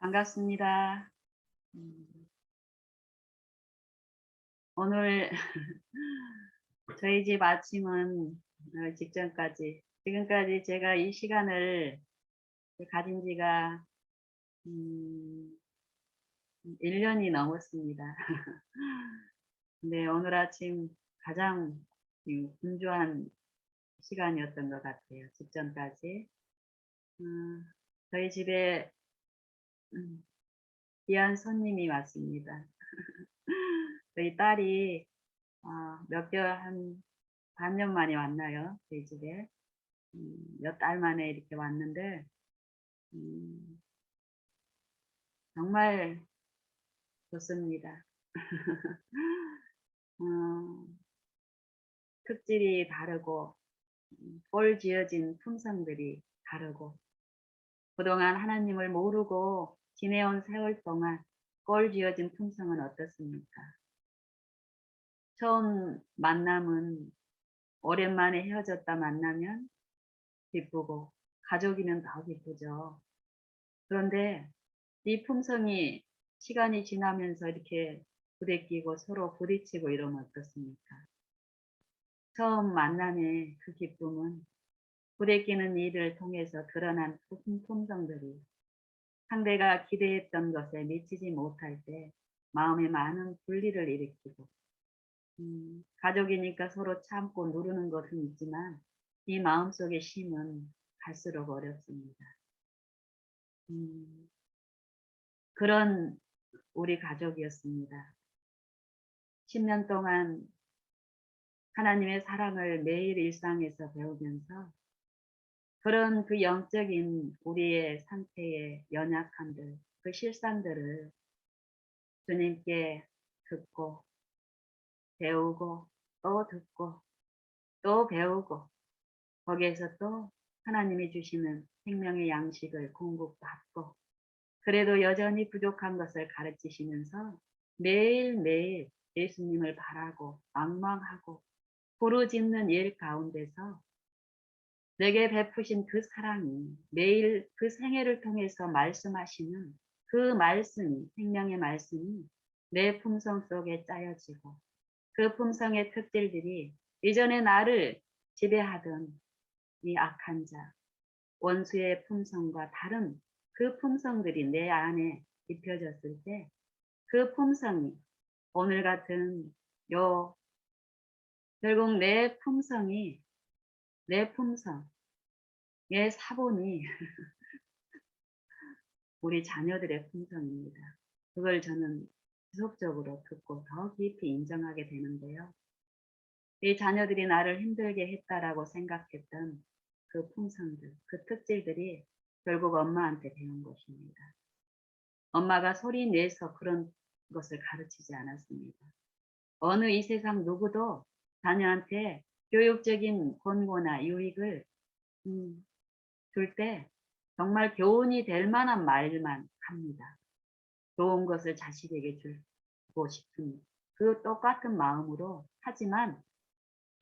반갑습니다. 음, 오늘 저희 집 아침은 직전까지, 지금까지 제가 이 시간을 가진 지가 음, 1년이 넘었습니다. 근데 오늘 아침 가장 분주한 시간이었던 것 같아요. 직전까지. 음, 저희 집에 음, 귀한 손님이 왔습니다. 저희 딸이 한 반년 만에 왔나요? 저희 집에. 몇 달 만에 이렇게 왔는데, 음, 정말 좋습니다. 어, 특질이 다르고, 꼴 지어진 품성들이 다르고, 그동안 하나님을 모르고 지내온 세월 동안 꼴 지어진 품성은 어떻습니까? 처음 만남은 오랜만에 헤어졌다 만나면 기쁘고, 가족이면 더 기쁘죠. 그런데 이 품성이 시간이 지나면서 이렇게 부대끼고 서로 부딪히고 이러면 어떻습니까? 처음 만남의 그 기쁨은 부대끼는 일을 통해서 드러난 품성들이 상대가 기대했던 것에 미치지 못할 때 마음에 많은 분리를 일으키고 가족이니까 서로 참고 누르는 것은 있지만 이 마음속의 심은 갈수록 어렵습니다. 음, 그런 우리 가족이었습니다. 10년 동안 하나님의 사랑을 매일 일상에서 배우면서 그런 그 영적인 우리의 상태의 연약함들, 그 실상들을 주님께 듣고 배우고 또 듣고 또 배우고 거기에서 또 하나님이 주시는 생명의 양식을 공급받고 그래도 여전히 부족한 것을 가르치시면서 매일매일 예수님을 바라고 앙망하고 부르짖는 일 가운데서 내게 베푸신 그 사랑이 매일 그 생애를 통해서 말씀하시는 그 말씀이 생명의 말씀이 내 품성 속에 짜여지고 그 품성의 특질들이 이전에 나를 지배하던 이 악한 자 원수의 품성과 다른 그 품성들이 내 안에 입혀졌을 때 그 품성이 오늘 같은 요 결국 내 품성의 사본이 우리 자녀들의 품성입니다. 그걸 저는 지속적으로 듣고 더 깊이 인정하게 되는데요. 이 자녀들이 나를 힘들게 했다라고 생각했던 그 품성들, 그 특질들이 결국 엄마한테 배운 것입니다. 엄마가 소리 내서 그런 것을 가르치지 않았습니다. 어느 이 세상 누구도 자녀한테 교육적인 권고나 유익을 줄 때 정말 교훈이 될 만한 말만 합니다. 좋은 것을 자식에게 주고 싶은 그 똑같은 마음으로 하지만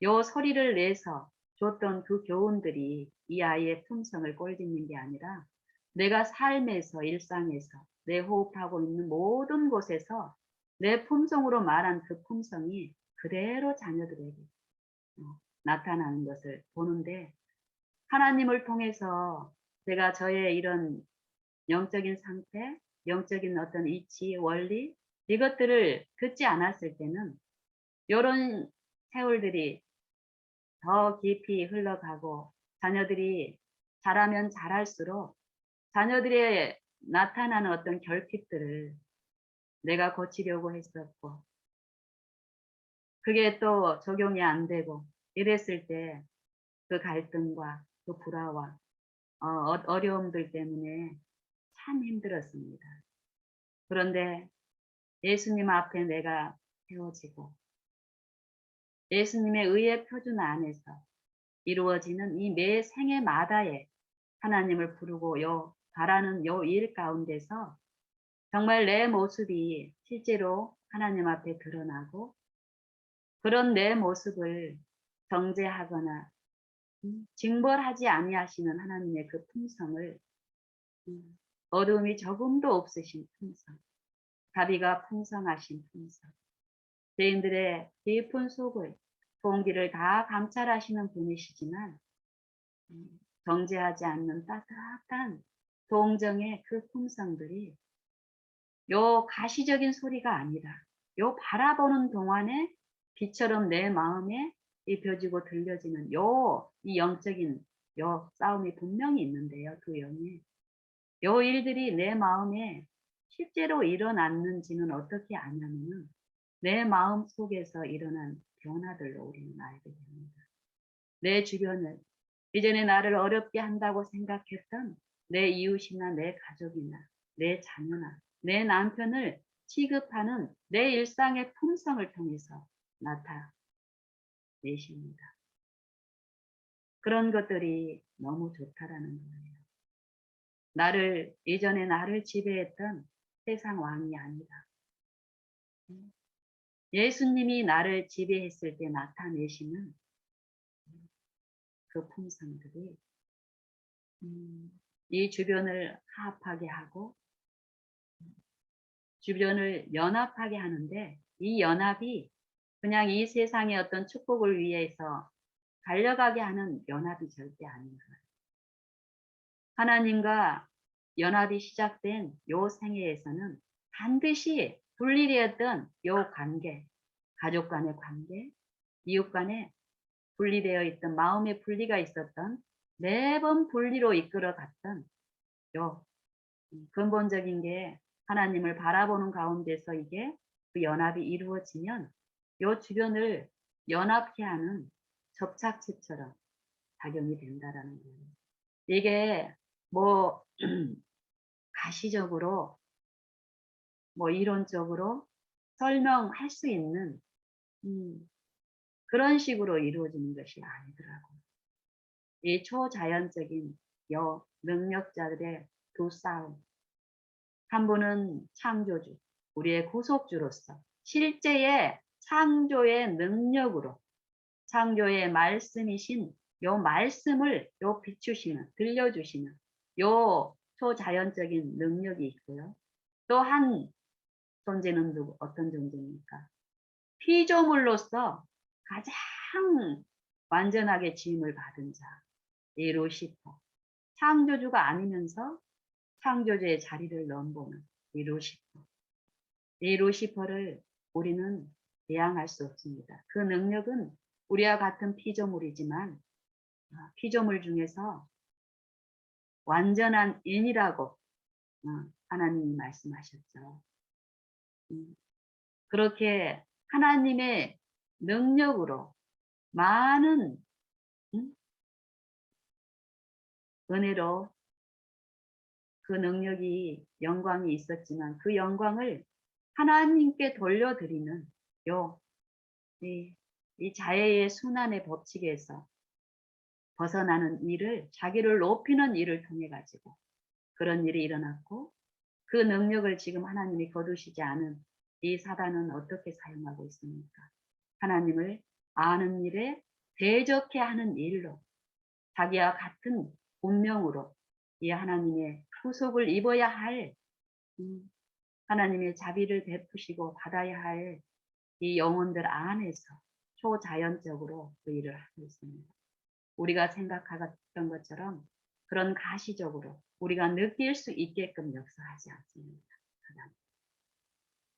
요 소리를 내서 줬던 그 교훈들이 이 아이의 품성을 꼴짓는 게 아니라 내가 삶에서 일상에서 내 호흡하고 있는 모든 곳에서 내 품성으로 말한 그 품성이 그대로 자녀들에게 나타나는 것을 보는데 하나님을 통해서 제가 저의 이런 영적인 상태, 영적인 어떤 이치, 원리 이것들을 듣지 않았을 때는 이런 세월들이 더 깊이 흘러가고 자녀들이 자라면 자랄수록 자녀들의 나타나는 어떤 결핍들을 내가 고치려고 했었고 그게 또 적용이 안 되고 이랬을 때 그 갈등과 그 불화와 어려움들 때문에 참 힘들었습니다. 그런데 예수님 앞에 내가 세워지고 예수님의 의의 표준 안에서 이루어지는 이 매 생애마다의 하나님을 부르고 바라는 요 일 가운데서 정말 내 모습이 실제로 하나님 앞에 드러나고 그런 내 모습을 정죄하거나 징벌하지 아니하시는 하나님의 그 품성을 어두움이 조금도 없으신 품성, 자비가 풍성하신 품성, 죄인들의 깊은 속을, 동기를 다 감찰하시는 분이시지만 정죄하지 않는 따뜻한 동정의 그 품성들이 요 가시적인 소리가 아니라 요 바라보는 동안에 비처럼 내 마음에 입혀지고 들려지는 이 영적인 요 싸움이 분명히 있는데요. 그 영에 요 일들이 내 마음에 실제로 일어났는지는 어떻게 아냐면은 내 마음 속에서 일어난 변화들로 우리는 알게 됩니다. 내 주변을 이전에 나를 어렵게 한다고 생각했던 내 이웃이나 내 가족이나 내 자녀나 내 남편을 취급하는 내 일상의 품성을 통해서 나타내십니다. 그런 것들이 너무 좋다라는 거예요. 이전에 나를 지배했던 세상 왕이 아니라 예수님이 나를 지배했을 때 나타내시는 그 품성들이 이 주변을 화합하게 하고 주변을 연합하게 하는데 이 연합이 그냥 이 세상의 어떤 축복을 위해서 달려가게 하는 연합이 절대 아닙니다. 하나님과 연합이 시작된 요 생애에서는 반드시 분리되었던 요 관계, 가족 간의 관계, 이웃 간에 분리되어 있던 마음의 분리가 있었던 매번 분리로 이끌어갔던 요 근본적인 게 하나님을 바라보는 가운데서 이게 그 연합이 이루어지면 요 주변을 연합케 하는 접착체처럼 작용이 된다라는 거예요. 이게 뭐 가시적으로 뭐 이론적으로 설명할 수 있는 그런 식으로 이루어지는 것이 아니더라고요. 이 초자연적인 능력자들의 두 싸움. 한 분은 창조주, 우리의 구속주로서 실제의 창조의 능력으로 창조의 말씀이신 요 말씀을 비추시는, 들려주시는 요 초자연적인 능력이 있고요. 또 한 존재는 어떤 존재입니까? 피조물로서 가장 완전하게 지음을 받은 자, 이 루시퍼. 창조주가 아니면서 창조주의 자리를 넘보는 이 루시퍼. 이 루시퍼를 우리는 대항할 수 없습니다. 그 능력은 우리와 같은 피조물이지만 피조물 중에서 완전한 인이라고 하나님이 말씀하셨죠. 그렇게 하나님의 능력으로 많은 은혜로 그 능력이 영광이 있었지만 그 영광을 하나님께 돌려드리는 이 자애의 순환의 법칙에서 벗어나는 일을 자기를 높이는 일을 통해 가지고 그런 일이 일어났고 그 능력을 지금 하나님이 거두시지 않은 이 사단은 어떻게 사용하고 있습니까? 하나님을 아는 일에 대적해 하는 일로 자기와 같은 운명으로 이 하나님의 후속을 입어야 할 하나님의 자비를 베푸시고 받아야 할 이 영혼들 안에서 초자연적으로 그 일을 하고 있습니다. 우리가 생각했던 것처럼 그런 가시적으로 우리가 느낄 수 있게끔 역사하지 않습니다.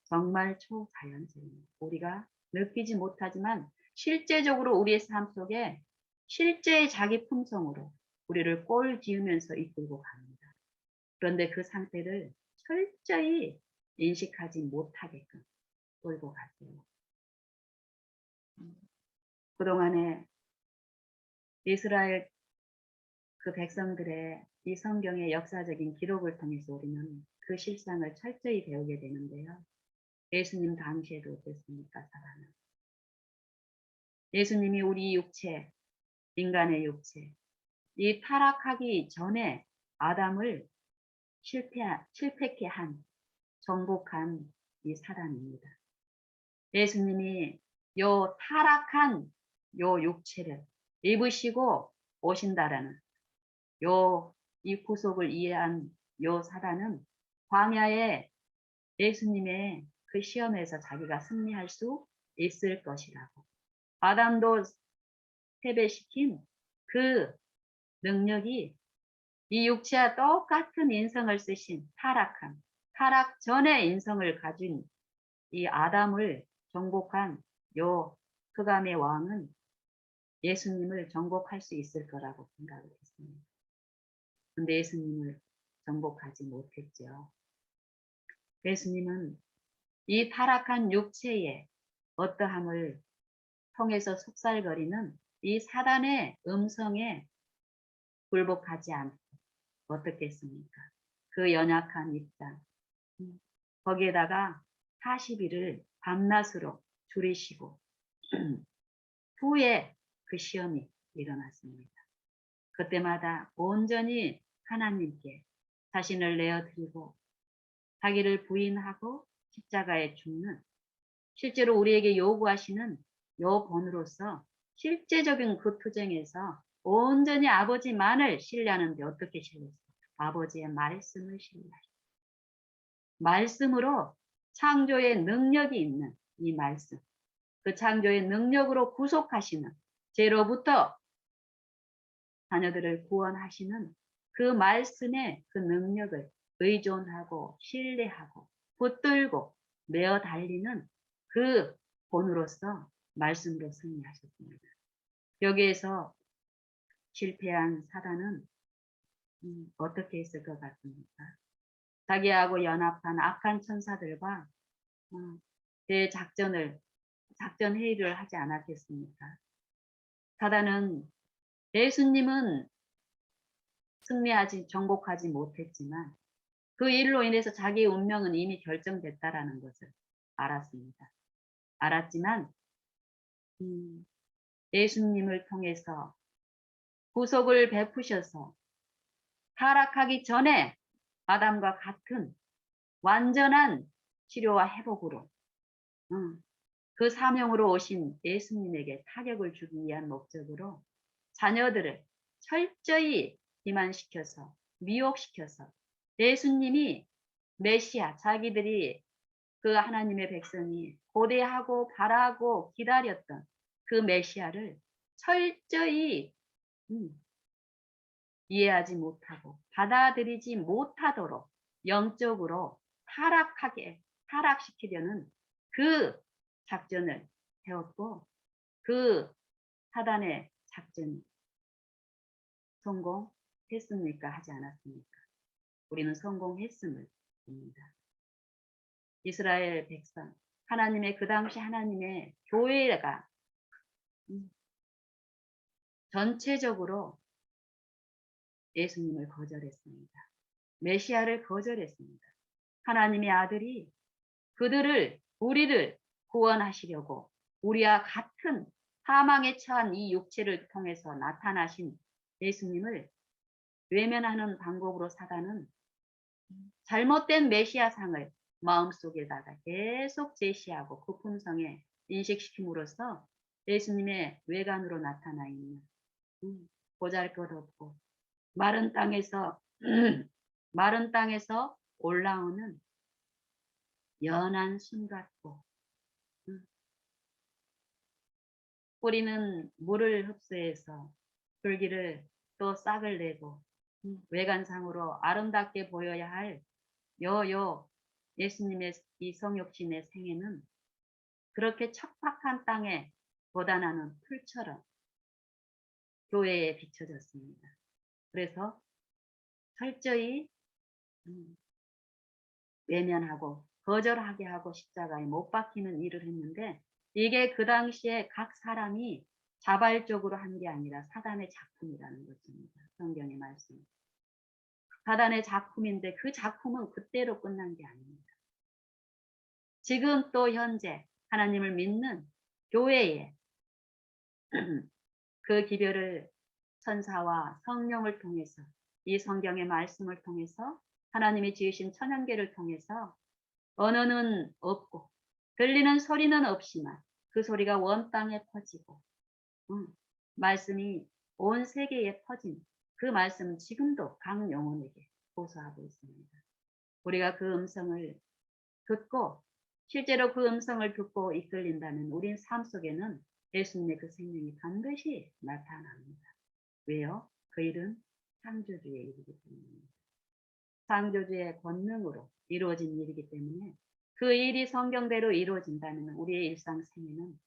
정말 초자연적입니다. 우리가 느끼지 못하지만 실제적으로 우리의 삶 속에 실제의 자기 품성으로 우리를 꼴 지으면서 이끌고 갑니다. 그런데 그 상태를 철저히 인식하지 못하게끔 끌고 가세요. 그동안에 이스라엘 그 백성들의 이 성경의 역사적인 기록을 통해서 우리는 그 실상을 철저히 배우게 되는데요. 예수님 당시에도 어땠습니까? 사람은. 예수님이 우리 육체, 인간의 육체, 이 타락하기 전에 아담을 실패케 한, 정복한 이 사람입니다. 예수님이 요 타락한 요 육체를 입으시고 오신다라는 이 구속을 이해한 요 사단은 광야에 예수님의 그 시험에서 자기가 승리할 수 있을 것이라고. 아담도 패배시킨 그 능력이 이 육체와 똑같은 인성을 쓰신 타락 전의 인성을 가진 이 아담을 정복한 요 흑암의 왕은 예수님을 정복할 수 있을 거라고 생각을 했습니다. 근데 예수님을 정복하지 못했죠. 예수님은 이 타락한 육체의 어떠함을 통해서 속살거리는 이 사단의 음성에 굴복하지 않고 어떻겠습니까? 그 연약한 입장. 거기에다가 40일을 밤낮으로 줄이시고 후에 그 시험이 일어났습니다. 그때마다 온전히 하나님께 자신을 내어드리고 자기를 부인하고 십자가에 죽는 실제로 우리에게 요구하시는 요 본으로서 실제적인 그 투쟁에서 온전히 아버지만을 신뢰하는데 어떻게 신뢰했어요? 아버지의 말씀을 신뢰하시고 말씀으로 창조의 능력이 있는 이 말씀 그 창조의 능력으로 구속하시는 죄로부터 자녀들을 구원하시는 그 말씀의 그 능력을 의존하고 신뢰하고 붙들고 메어 달리는 그 본으로서 말씀으로 승리하셨습니다. 여기에서 실패한 사단은 어떻게 했을 것 같습니까? 자기하고 연합한 악한 천사들과 작전 회의를 하지 않았겠습니까? 사단은 예수님은 정복하지 못했지만 그 일로 인해서 자기의 운명은 이미 결정됐다라는 것을 알았습니다. 알았지만 예수님을 통해서 구속을 베푸셔서 타락하기 전에 아담과 같은 완전한 치료와 회복으로 그 사명으로 오신 예수님에게 타격을 주기 위한 목적으로 자녀들을 철저히 기만시켜서 미혹시켜서 예수님이 메시아 자기들이 그 하나님의 백성이 고대하고 바라고 기다렸던 그 메시아를 철저히 이해하지 못하고 받아들이지 못하도록 영적으로 타락시키려는 그 작전을 해왔고 그 사단의 작전이 성공했습니까? 하지 않았습니까? 우리는 성공했음을 봅니다. 이스라엘 백성, 하나님의 그 당시 하나님의 교회가 전체적으로 예수님을 거절했습니다. 메시아를 거절했습니다. 하나님의 아들이 우리를 구원하시려고 우리와 같은 사망에 처한 이 육체를 통해서 나타나신 예수님을 외면하는 방법으로 사단은 잘못된 메시아상을 마음속에다가 계속 제시하고 그 품성에 인식시킴으로써 예수님의 외관으로 나타나 있는 보잘것없고 마른 땅에서 올라오는 연한 순 같고 뿌리는 물을 흡수해서 줄기를 또 싹을 내고 외관상으로 아름답게 보여야 할 예수님의 이 성육신의 생애는 그렇게 척박한 땅에 고단하는 풀처럼 교회에 비춰졌습니다. 그래서 철저히 외면하고 거절하게 하고 십자가에 못 박히는 일을 했는데 이게 그 당시에 각 사람이 자발적으로 한 게 아니라 사단의 작품이라는 것입니다. 성경의 말씀. 사단의 작품인데 그 작품은 그때로 끝난 게 아닙니다. 지금 또 현재 하나님을 믿는 교회에 그 기별을 천사와 성령을 통해서 이 성경의 말씀을 통해서 하나님이 지으신 천연계를 통해서 언어는 없고 들리는 소리는 없지만 그 소리가 원 땅에 퍼지고 말씀이 온 세계에 퍼진 그 말씀은 지금도 각 영혼에게 호소하고 있습니다. 우리가 그 음성을 듣고 실제로 그 음성을 듣고 이끌린다면 우리 삶 속에는 예수님의 그 생명이 반드시 나타납니다. 왜요? 그 일은 창조주의 일이기 때문입니다. 창조주의 권능으로 이루어진 일이기 때문에 그 일이 성경대로 이루어진다면 우리의 일상생애는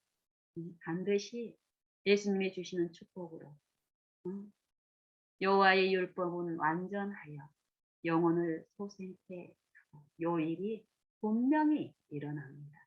반드시 예수님이 주시는 축복으로 여호와의 율법은 완전하여 영혼을 소생케 하고 요 일이 분명히 일어납니다.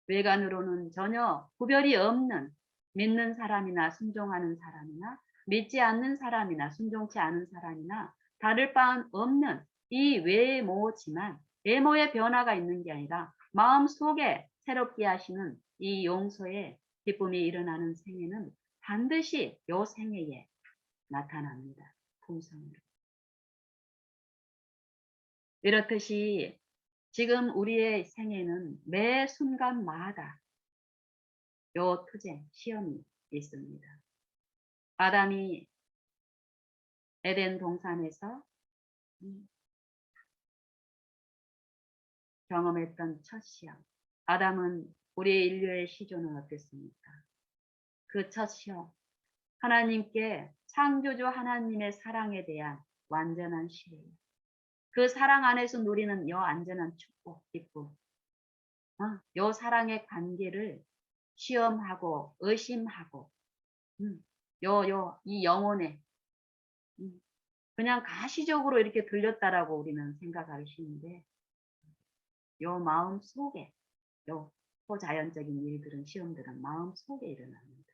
외관으로는 전혀 구별이 없는 믿는 사람이나 순종하는 사람이나 믿지 않는 사람이나 순종치 않은 사람이나 다를 바 없는 이 외모지만 외모의 변화가 있는 게 아니라 마음속에 새롭게 하시는 이 용서의 기쁨이 일어나는 생애는 반드시 요 생애에 나타납니다. 풍성으로. 이렇듯이 지금 우리의 생애는 매 순간마다 요 투쟁, 시험이 있습니다. 아담이 에덴 동산에서 경험했던 첫 시험. 아담은 우리 인류의 시조는 어땠습니까? 그 첫 시험. 하나님께 창조주 하나님의 사랑에 대한 완전한 신뢰. 그 사랑 안에서 누리는 요 안전한 축복, 기쁨. 요 사랑의 관계를 시험하고 의심하고 이 영혼에 그냥 가시적으로 이렇게 들렸다라고 우리는 생각하기 쉬운데 요 마음 속에 요 초자연적인 일들은 시험들은 마음 속에 일어납니다.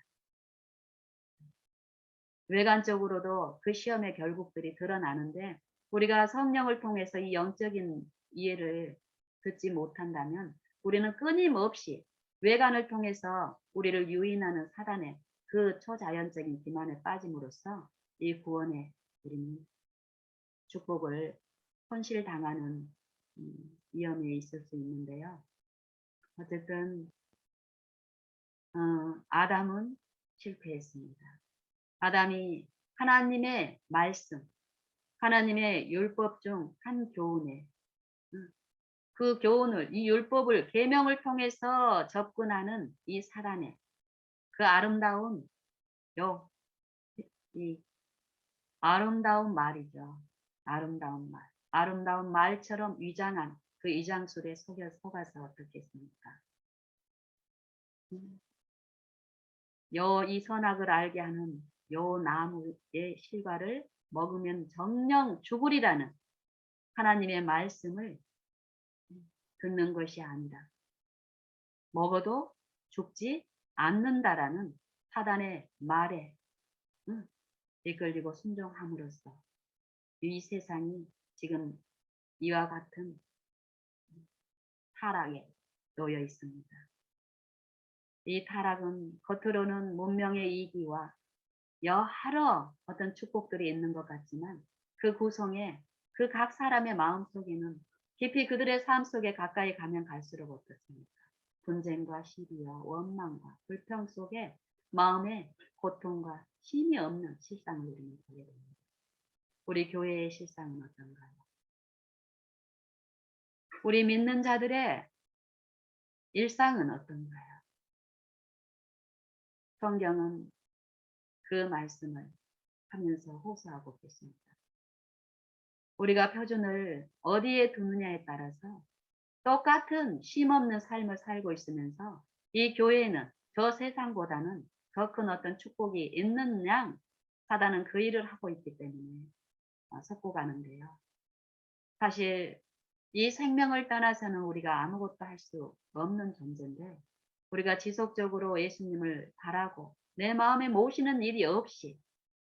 외관적으로도 그 시험의 결국들이 드러나는데 우리가 성령을 통해서 이 영적인 이해를 듣지 못한다면 우리는 끊임없이 외관을 통해서 우리를 유인하는 사단의 그 초자연적인 기만에 빠짐으로써 이 구원에 우리는 축복을 손실당하는 위험에 있을 수 있는데요. 어쨌든 아담은 실패했습니다. 아담이 하나님의 말씀, 하나님의 율법 중 한 교훈에 그 교훈을 이 율법을 계명을 통해서 접근하는 이 사람의 그 아름다운 이 아름다운 말이죠. 아름다운 말. 아름다운 말처럼 위장한 그 위장술에 속아서 어떻겠습니까? 이 선악을 알게 하는 요 나무의 실과를 먹으면 정령 죽으리라는 하나님의 말씀을 듣는 것이 아니라 먹어도 죽지 않는다라는 사단의 말에 이끌리고 순종함으로써 이 세상이 지금 이와 같은 타락에 놓여 있습니다. 이 타락은 겉으로는 문명의 이기와 여러 어떤 축복들이 있는 것 같지만 그 구성에 그 각 사람의 마음속에는 깊이 그들의 삶 속에 가까이 가면 갈수록 어떻습니까? 분쟁과 시비와 원망과 불평 속에 마음의 고통과 힘이 없는 실상을 우리는 보게 됩니다. 우리 교회의 실상은 어떤가요? 우리 믿는 자들의 일상은 어떤가요? 성경은 그 말씀을 하면서 호소하고 계십니다. 우리가 표준을 어디에 두느냐에 따라서 똑같은 쉼없는 삶을 살고 있으면서 이 교회는 저 세상보다는 더 큰 어떤 축복이 있는 양 사단은 그 일을 하고 있기 때문에 섞어가는데요. 사실 이 생명을 떠나서는 우리가 아무것도 할 수 없는 존재인데 우리가 지속적으로 예수님을 바라고 내 마음에 모시는 일이 없이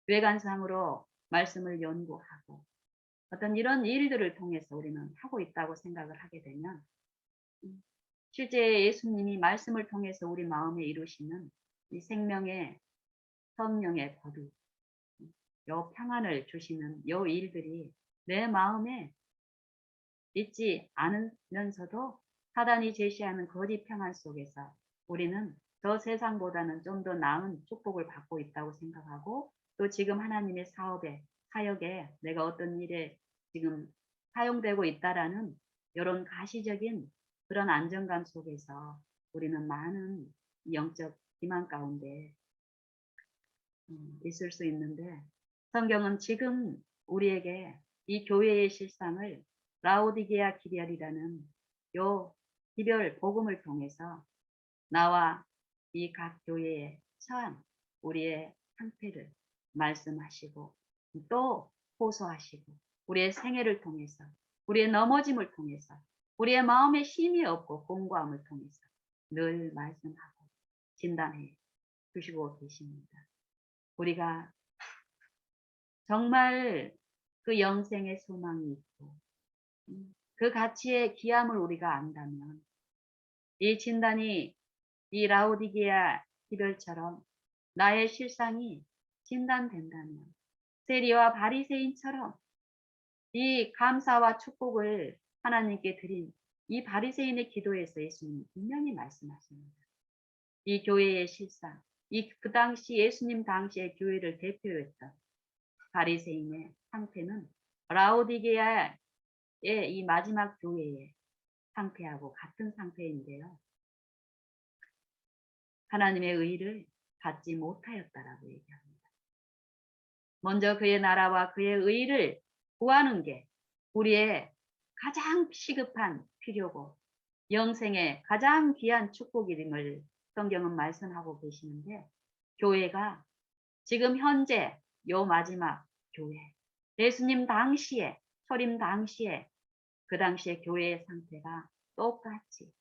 외관상으로 말씀을 연구하고 어떤 이런 일들을 통해서 우리는 하고 있다고 생각을 하게 되면 실제 예수님이 말씀을 통해서 우리 마음에 이루시는 이 생명의 성령의 거룩, 요 평안을 주시는 요 일들이 내 마음에 있지 않으면서도 사단이 제시하는 거짓 평안 속에서 우리는 저 세상보다는 좀 더 나은 축복을 받고 있다고 생각하고 또 지금 하나님의 사업에 사역에 내가 어떤 일에 지금 사용되고 있다라는 이런 가시적인 그런 안정감 속에서 우리는 많은 영적 기만 가운데 있을 수 있는데 성경은 지금 우리에게 이 교회의 실상을 라오디게아 기별이라는 요 기별 복음을 통해서 나와 이 각 교회에 처한 우리의 상태를 말씀하시고 또 호소하시고 우리의 생애를 통해서 우리의 넘어짐을 통해서 우리의 마음에 힘이 없고 공고함을 통해서 늘 말씀하고 진단해 주시고 계십니다. 우리가 정말 그 영생의 소망이 있고 그 가치의 귀함을 우리가 안다면 이 진단이 이 라오디게아 기별처럼 나의 실상이 진단된다면 세리와 바리새인처럼 이 감사와 축복을 하나님께 드린 이 바리새인의 기도에서 예수님 분명히 말씀하십니다. 이 교회의 실상, 그 당시 예수님 당시의 교회를 대표했던 바리새인의 상태는 라오디게아의 이 마지막 교회의 상태하고 같은 상태인데요. 하나님의 의를 받지 못하였다라고 얘기합니다. 먼저 그의 나라와 그의 의를 구하는 게 우리의 가장 시급한 필요고 영생의 가장 귀한 축복임을 성경은 말씀하고 계시는데 교회가 지금 현재 요 마지막 교회 예수님 당시에 초림 당시에 그 당시에 교회의 상태가 똑같이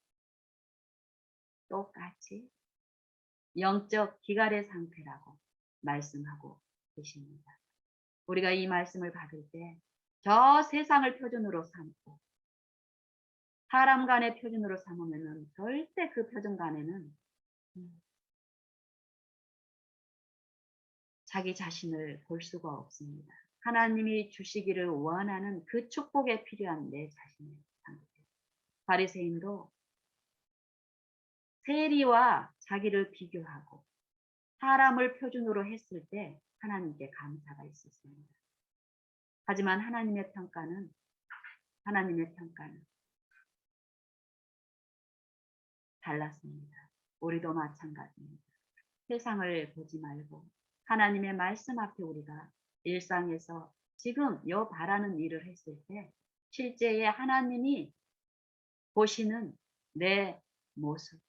영적 기갈의 상태라고 말씀하고 계십니다. 우리가 이 말씀을 받을 때 저 세상을 표준으로 삼고 사람 간의 표준으로 삼으면 절대 그 표준 간에는 자기 자신을 볼 수가 없습니다. 하나님이 주시기를 원하는 그 축복에 필요한 내 자신의 상태. 바리새인도 세리와 자기를 비교하고 사람을 표준으로 했을 때 하나님께 감사가 있었습니다. 하지만 하나님의 평가는 달랐습니다. 우리도 마찬가지입니다. 세상을 보지 말고 하나님의 말씀 앞에 우리가 일상에서 지금 요 바라는 일을 했을 때 실제의 하나님이 보시는 내 모습,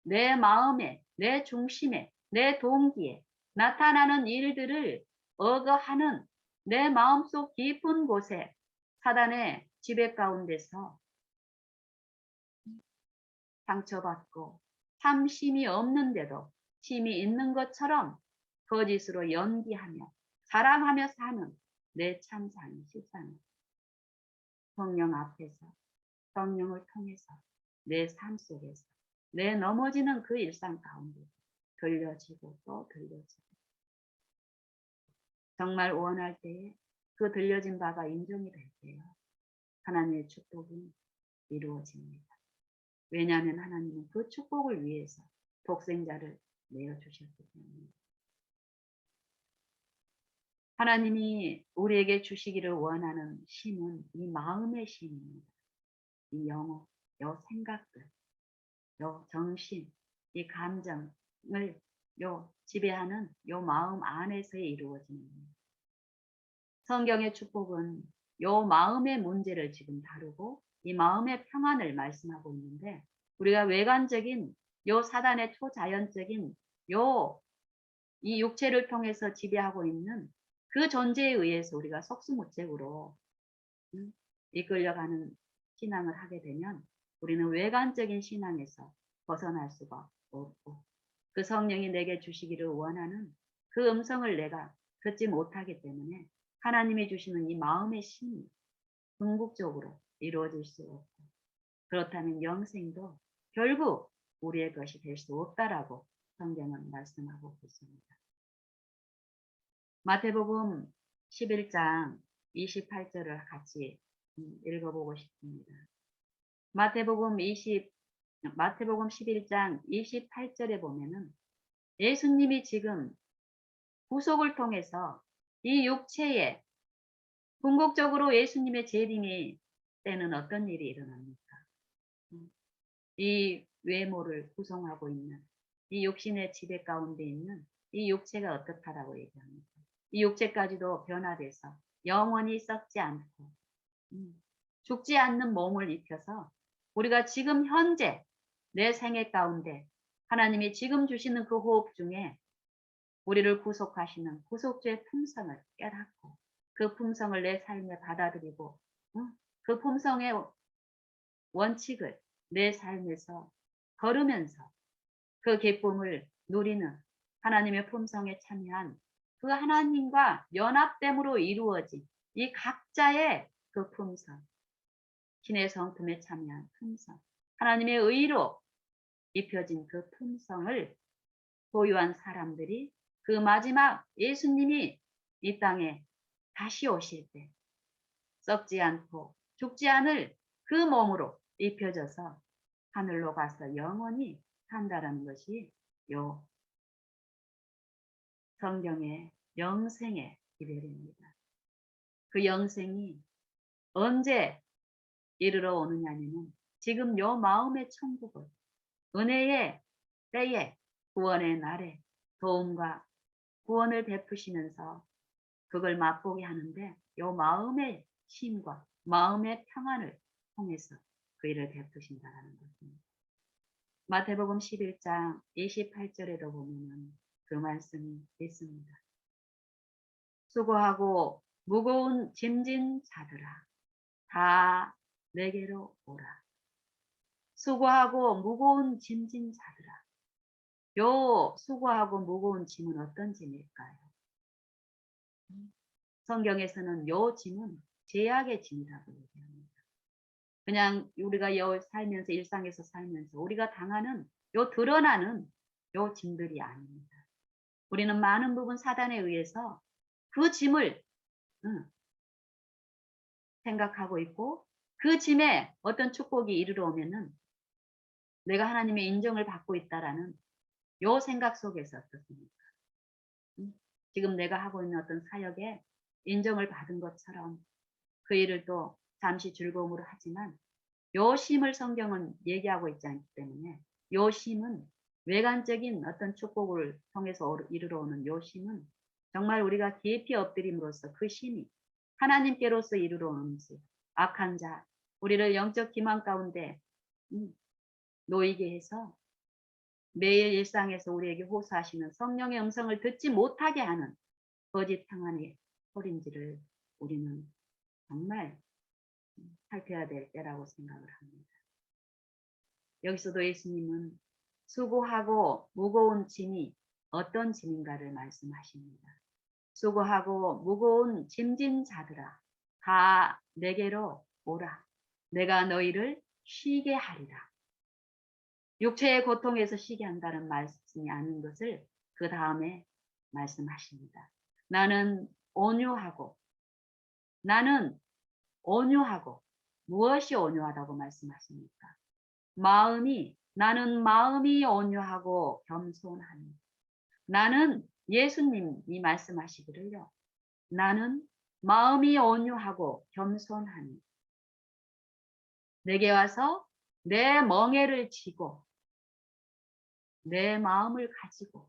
내 마음에, 내 중심에, 내 동기에 나타나는 일들을 억어하는 내 마음속 깊은 곳에 사단의 지배 가운데서 상처받고 참심이 없는데도 힘이 있는 것처럼 거짓으로 연기하며 사랑하며 사는 내 참사는 실상은 성령 앞에서 성령을 통해서 내 삶 속에서 내 넘어지는 그 일상 가운데 들려지고 또 들려지고 정말 원할 때에 그 들려진 바가 인정이 될 때요. 하나님의 축복이 이루어집니다. 왜냐하면 하나님은 그 축복을 위해서 독생자를 내어주셨기 때문입니다. 하나님이 우리에게 주시기를 원하는 힘은 이 마음의 힘입니다. 이 영혼, 요 생각들, 요 정신, 이 감정을 요 지배하는 요 마음 안에서 이루어지는 겁니다. 성경의 축복은 요 마음의 문제를 지금 다루고 이 마음의 평안을 말씀하고 있는데 우리가 외관적인 요 사단의 초자연적인 이 육체를 통해서 지배하고 있는 그 존재에 의해서 우리가 속수무책으로 이끌려가는 신앙을 하게 되면 우리는 외관적인 신앙에서 벗어날 수가 없고 그 성령이 내게 주시기를 원하는 그 음성을 내가 듣지 못하기 때문에 하나님이 주시는 이 마음의 힘이 궁극적으로 이루어질 수 없고 그렇다면 영생도 결국 우리의 것이 될 수 없다라고 성경은 말씀하고 있습니다. 마태복음 11장 28절을 같이 읽어보고 싶습니다. 마태복음 11장 28절에 보면은 예수님이 지금 구속을 통해서 이 육체의 궁극적으로 예수님의 재림이 때는 어떤 일이 일어납니까? 음, 이 외모를 구성하고 있는 이 육신의 지배 가운데 있는 이 육체가 어떻다라고 얘기합니다. 이 육체까지도 변화돼서 영원히 썩지 않고 죽지 않는 몸을 입혀서 우리가 지금 현재 내 생애 가운데 하나님이 지금 주시는 그 호흡 중에 우리를 구속하시는 구속주의 품성을 깨닫고 그 품성을 내 삶에 받아들이고 그 품성의 원칙을 내 삶에서 걸으면서 그 기쁨을 누리는 하나님의 품성에 참여한 그 하나님과 연합됨으로 이루어진 이 각자의 그 품성, 신의 성품에 참여한 품성, 하나님의 의로 입혀진 그 품성을 소유한 사람들이 그 마지막 예수님이 이 땅에 다시 오실 때 썩지 않고 죽지 않을 그 몸으로 입혀져서 하늘로 가서 영원히 산다라는 것이 요 성경의 영생의 기별입니다. 그 영생이 언제 이르러 오느냐면은 지금 요 마음의 천국을 은혜의 때에 구원의 날에 도움과 구원을 베푸시면서 그걸 맛보게 하는데 요 마음의 쉼과 마음의 평안을 통해서 그 일을 베푸신다는 것입니다. 마태복음 11장 28절에도 보면 그 말씀이 있습니다. 수고하고 무거운 짐진 자들아 다 내게로 오라. 수고하고 무거운 짐진 자들아. 요 수고하고 무거운 짐은 어떤 짐일까요? 성경에서는 요 짐은 죄악의 짐이라고 얘기합니다. 그냥 우리가 살면서 일상에서 살면서 우리가 당하는 요 드러나는 요 짐들이 아닙니다. 우리는 많은 부분 사단에 의해서 그 짐을 생각하고 있고 그 짐에 어떤 축복이 이르러 오면은 내가 하나님의 인정을 받고 있다라는 요 생각 속에서 어떻습니까? 지금 내가 하고 있는 어떤 사역에 인정을 받은 것처럼 그 일을 또 잠시 즐거움으로 하지만 요 심을 성경은 얘기하고 있지 않기 때문에 요 심은 외관적인 어떤 축복을 통해서 이르러 오는 요 심은 정말 우리가 깊이 엎드림으로써 그 심이 하나님께로서 이르러 오는 지 악한 자 우리를 영적 기만 가운데 놓이게 해서 매일 일상에서 우리에게 호소하시는 성령의 음성을 듣지 못하게 하는 거짓 평안의 소린지를 우리는 정말 살펴야 될 때라고 생각을 합니다. 여기서도 예수님은 수고하고 무거운 짐이 어떤 짐인가를 말씀하십니다. 수고하고 무거운 짐진 자들아 다 내게로 오라. 내가 너희를 쉬게 하리라. 육체의 고통에서 쉬게 한다는 말씀이 아닌 것을 그 다음에 말씀하십니다. 나는 온유하고 무엇이 온유하다고 말씀하십니까? 나는 마음이 온유하고 겸손하니 나는 예수님이 말씀하시기를요. 나는 마음이 온유하고 겸손하니 내게 와서 내 멍에를 지고 내 마음을 가지고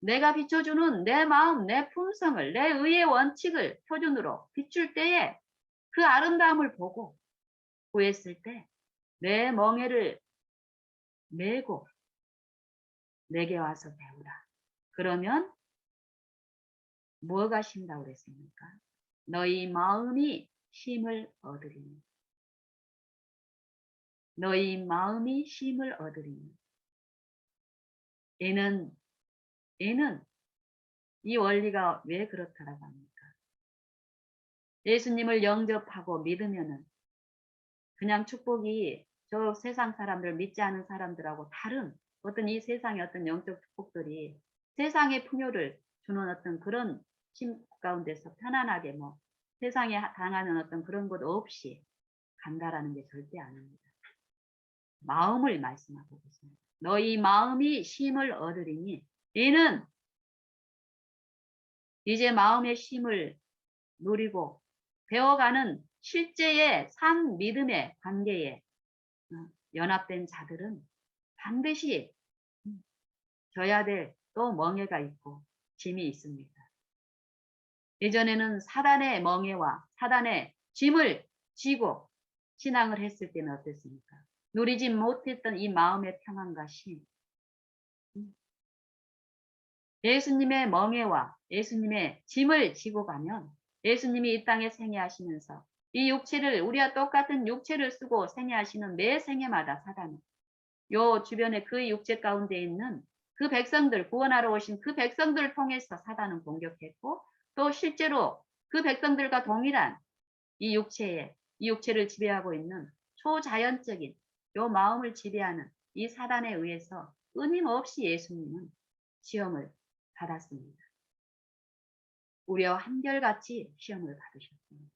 내가 비춰주는 내 마음, 내 품성을, 내 의의 원칙을 표준으로 비출 때에 그 아름다움을 보고 구했을 때 내 멍에를 메고 내게 와서 배우라. 그러면 뭐가 쉰다고 그랬습니까? 너희 마음이 쉼을 얻으리니. 너희 마음이 쉼을 얻으리니. 얘는 이 원리가 왜 그렇다라고 합니까? 예수님을 영접하고 믿으면은 그냥 축복이 저 세상 사람들 믿지 않은 사람들하고 다른 어떤 이 세상의 어떤 영적 축복들이 세상의 풍요를 주는 어떤 그런 심 가운데서 편안하게 뭐 세상에 당하는 어떤 그런 것 없이 간다라는 게 절대 아닙니다. 마음을 말씀하고 계십니다. 너희 마음이 쉼을 얻으리니 이는 이제 마음의 쉼을 누리고 배워가는 실제의 산 믿음의 관계에 연합된 자들은 반드시 져야 될 또 멍에가 있고 짐이 있습니다. 예전에는 사단의 멍에와 사단의 짐을 지고 신앙을 했을 때는 어땠습니까? 누리지 못했던 이 마음의 평안과 쉼. 예수님의 멍에와 예수님의 짐을 지고 가면 예수님이 이 땅에 생애하시면서 이 육체를 우리와 똑같은 육체를 쓰고 생애하시는 매 생애마다 사단은 요 주변에 그 육체 가운데 있는 그 백성들 구원하러 오신 그 백성들을 통해서 사단은 공격했고 또 실제로 그 백성들과 동일한 이 육체를 지배하고 있는 초자연적인 요 마음을 지배하는 이 사단에 의해서 끊임없이 예수님은 시험을 받았습니다. 우리와 한결같이 시험을 받으셨습니다.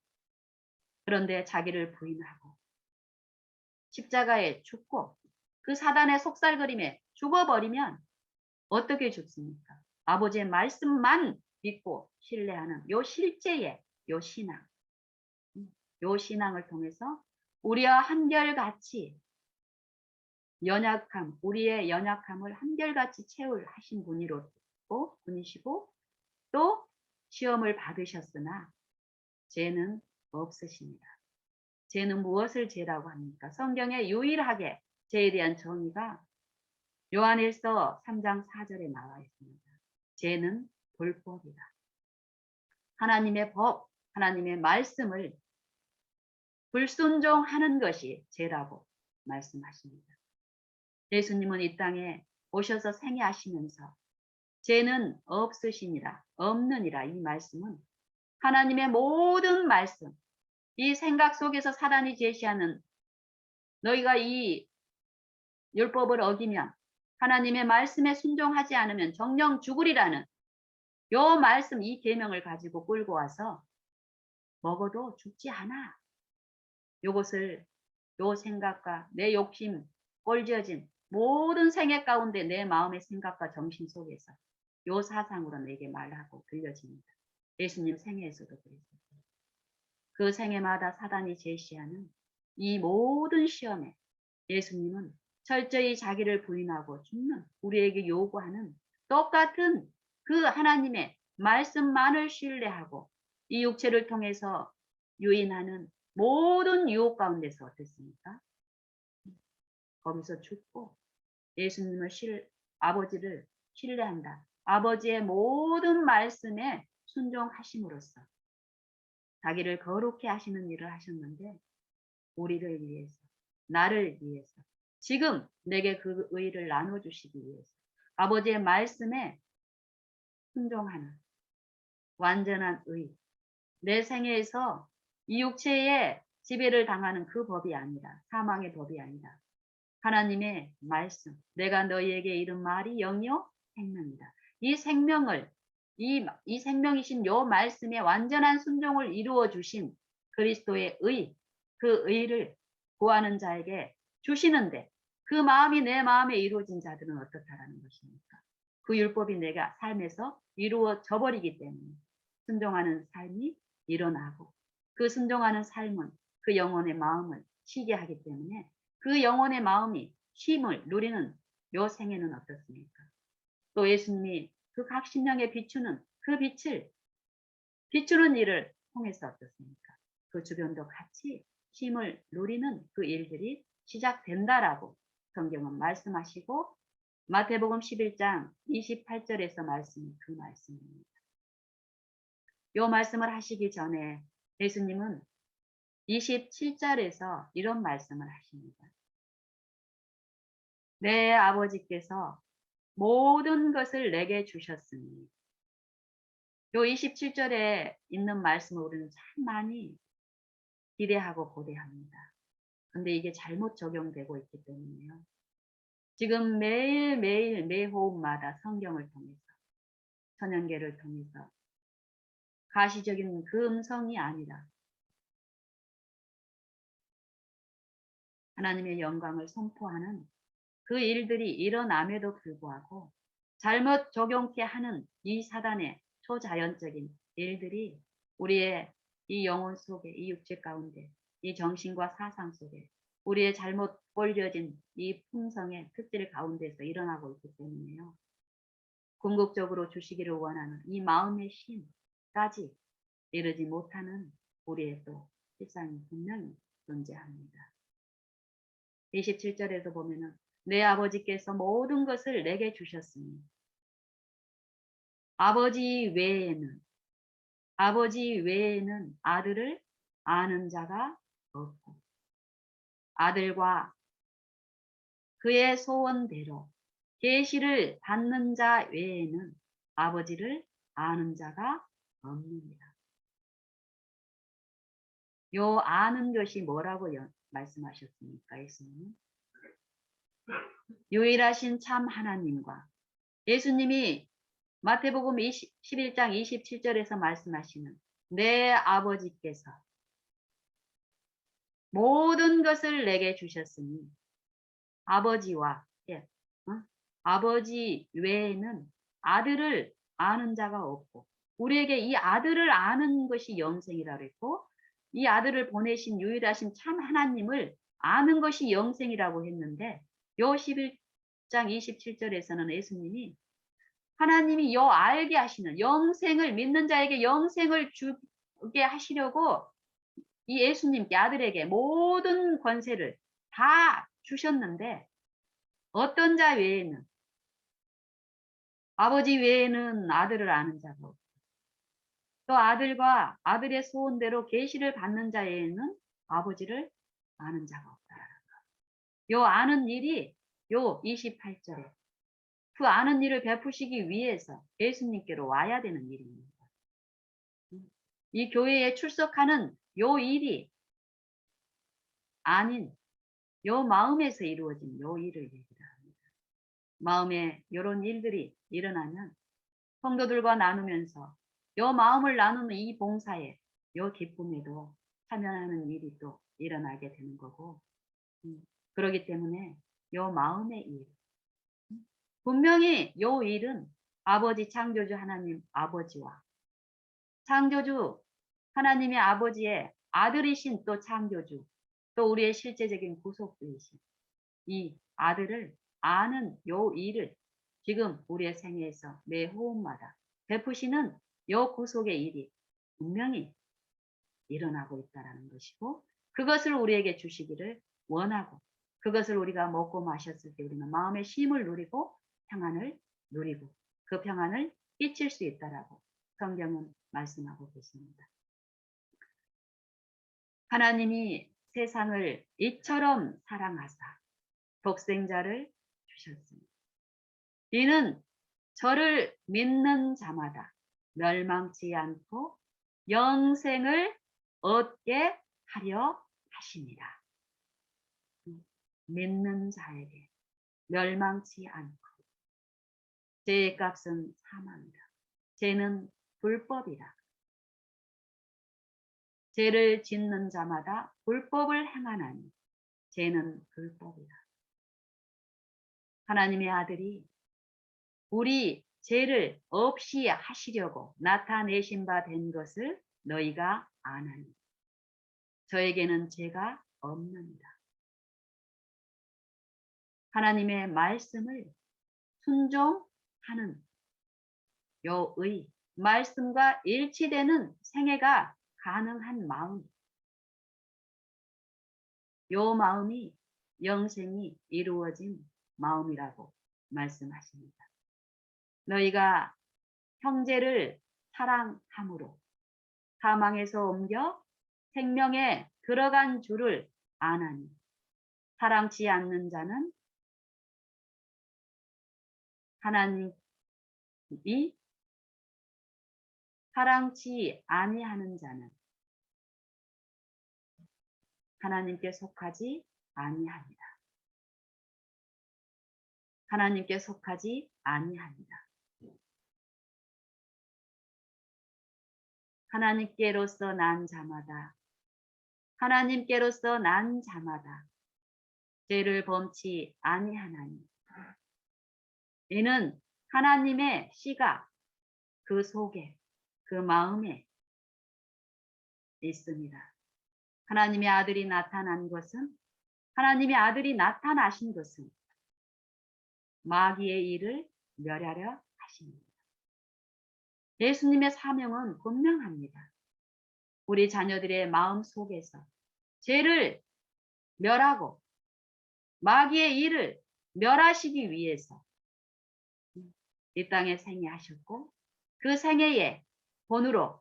그런데 자기를 부인하고 십자가에 죽고 그 사단의 속살거림에 죽어버리면 어떻게 죽습니까? 아버지의 말씀만 믿고 신뢰하는 요 실제의 요 신앙, 요 신앙을 통해서 우리와 한결같이 연약함, 우리의 연약함을 한결같이 채울하신 분이시고 또 시험을 받으셨으나 죄는 없으십니다. 죄는 무엇을 죄라고 합니까? 성경에 유일하게 죄에 대한 정의가 요한일서 3장 4절에 나와 있습니다. 죄는 불법이다. 하나님의 법, 하나님의 말씀을 불순종하는 것이 죄라고 말씀하십니다. 예수님은 이 땅에 오셔서 생애하시면서 죄는 없으시니라, 없느니라 이 말씀은 하나님의 모든 말씀, 이 생각 속에서 사단이 제시하는 너희가 이 율법을 어기면 하나님의 말씀에 순종하지 않으면 정령 죽으리라는 요 말씀 이 계명을 가지고 끌고 와서 먹어도 죽지 않아. 요것을 요 생각과 내 욕심 꼴지어진 모든 생애 가운데 내 마음의 생각과 정신 속에서 요 사상으로 내게 말하고 들려집니다. 예수님 생애에서도 그랬어요. 그 생애마다 사단이 제시하는 이 모든 시험에 예수님은 철저히 자기를 부인하고 죽는 우리에게 요구하는 똑같은 그 하나님의 말씀만을 신뢰하고 이 육체를 통해서 유인하는 모든 유혹 가운데서 어땠습니까? 거기서 죽고 예수님을 아버지를 신뢰한다. 아버지의 모든 말씀에 순종하심으로써 자기를 거룩해 하시는 일을 하셨는데 우리를 위해서, 나를 위해서, 지금 내게 그 의를 나눠주시기 위해서 아버지의 말씀에 순종하는 완전한 의, 내 생애에서 이 육체의 지배를 당하는 그 법이 아니라 사망의 법이 아니라 하나님의 말씀, 내가 너희에게 이른 말이 영이요 생명이다. 이 생명을 이 생명이신 요 말씀에 완전한 순종을 이루어 주신 그리스도의 의, 그 의를 구하는 자에게 주시는데 그 마음이 내 마음에 이루어진 자들은 어떻다라는 것입니까? 그 율법이 내가 삶에서 이루어져 버리기 때문에 순종하는 삶이 일어나고 그 순종하는 삶은 그 영혼의 마음을 쉬게 하기 때문에 그 영혼의 마음이 쉼을 누리는 요 생애는 어떻습니까? 또 예수님이 그 각 신령에 비추는 그 빛을 비추는 일을 통해서 어떻습니까? 그 주변도 같이 쉼을 누리는 그 일들이 시작된다라고 성경은 말씀하시고 마태복음 11장 28절에서 말씀이 그 말씀입니다. 요 말씀을 하시기 전에 예수님은 27절에서 이런 말씀을 하십니다. 내 아버지께서 모든 것을 내게 주셨으니 요 27절에 있는 말씀을 우리는 참 많이 기대하고 고대합니다. 근데 이게 잘못 적용되고 있기 때문에요. 지금 매일매일 매 호흡마다 성경을 통해서 천연계를 통해서 가시적인 그 음성이 아니라 하나님의 영광을 선포하는 그 일들이 일어남에도 불구하고 잘못 적용케 하는 이 사단의 초자연적인 일들이 우리의 이 영혼 속에, 이 육체 가운데, 이 정신과 사상 속에 우리의 잘못 올려진 이 품성의 특질 가운데서 일어나고 있기 때문에요. 궁극적으로 주시기를 원하는 이 마음의 힘까지 이르지 못하는 우리의 또 실상이 분명히 존재합니다. 27절에도 보면은 내 아버지께서 모든 것을 내게 주셨으니 아버지 외에는 아들을 아는 자가 없고 아들과 그의 소원대로 계시를 받는 자 외에는 아버지를 아는 자가 없느니라. 요 아는 것이 뭐라고 말씀하셨습니까? 예수님은 유일하신 참 하나님과 예수님이 마태복음 11장 27절에서 말씀하시는 내 아버지께서 모든 것을 내게 주셨으니 아버지와 아버지 외에는 아들을 아는 자가 없고 우리에게 이 아들을 아는 것이 영생이라 그랬고 이 아들을 보내신 유일하신 참 하나님을 아는 것이 영생이라고 했는데 요 11장 27절에서는 예수님이 하나님이 요 알게 하시는 영생을 믿는 자에게 영생을 주게 하시려고 이 예수님께 아들에게 모든 권세를 다 주셨는데 어떤 자 외에는 아버지 외에는 아들을 아는 자가 없고 또 아들과 아들의 소원대로 계시를 받는 자 외에는 아버지를 아는 자가 없다라는 거. 요 아는 일이 요 28절에 그 아는 일을 베푸시기 위해서 예수님께로 와야 되는 일입니다. 이 교회에 출석하는 요 일이 아닌 요 마음에서 이루어진 요 일을 얘기를 합니다. 마음에 요런 일들이 일어나면 성도들과 나누면서 요 마음을 나누는 이 봉사에 요 기쁨에도 참여하는 일이 또 일어나게 되는 거고 그러기 때문에 요 마음의 일 분명히 요 일은 아버지 창조주 하나님 아버지와 창조주 하나님의 아버지의 아들이신 또 창조주 또 우리의 실제적인 구속주이신 이 아들을 아는 요 일을 지금 우리의 생애에서 매 호흡마다 베푸시는 요 구속의 일이 분명히 일어나고 있다는 것이고 그것을 우리에게 주시기를 원하고 그것을 우리가 먹고 마셨을 때 우리는 마음의 쉼을 누리고 평안을 누리고 그 평안을 끼칠 수 있다라고 성경은 말씀하고 계십니다. 하나님이 세상을 이처럼 사랑하사 독생자를 주셨습니다. 이는 저를 믿는 자마다 멸망치 않고 영생을 얻게 하려 하십니다. 믿는 자에게 멸망치 않고 죄의 값은 사망이다. 죄는 불법이다. 죄를 짓는 자마다 불법을 행하나니 죄는 불법이다. 하나님의 아들이 우리 죄를 없이 하시려고 나타내신 바 된 것을 너희가 아나니 저에게는 죄가 없느니라. 하나님의 말씀을 순종하는 요 의 말씀과 일치되는 생애가 가능한 마음 요 마음이 영생이 이루어진 마음이라고 말씀하십니다. 너희가 형제를 사랑함으로 사망에서 옮겨 생명에 들어간 줄을 아나니 사랑치 않는 자는 하나님이 사랑치 아니하는 자는 하나님께 속하지 아니합니다. 하나님께 속하지 아니합니다. 하나님께로서 난 자마다 죄를 범치 아니하나니 이는 하나님의 씨가 그 속에 그 마음에 있습니다. 하나님의 아들이 나타난 것은 하나님의 아들이 나타나신 것은 마귀의 일을 멸하려 하십니다. 예수님의 사명은 분명합니다. 우리 자녀들의 마음 속에서 죄를 멸하고 마귀의 일을 멸하시기 위해서 이 땅에 생애하셨고 그 생애의 본으로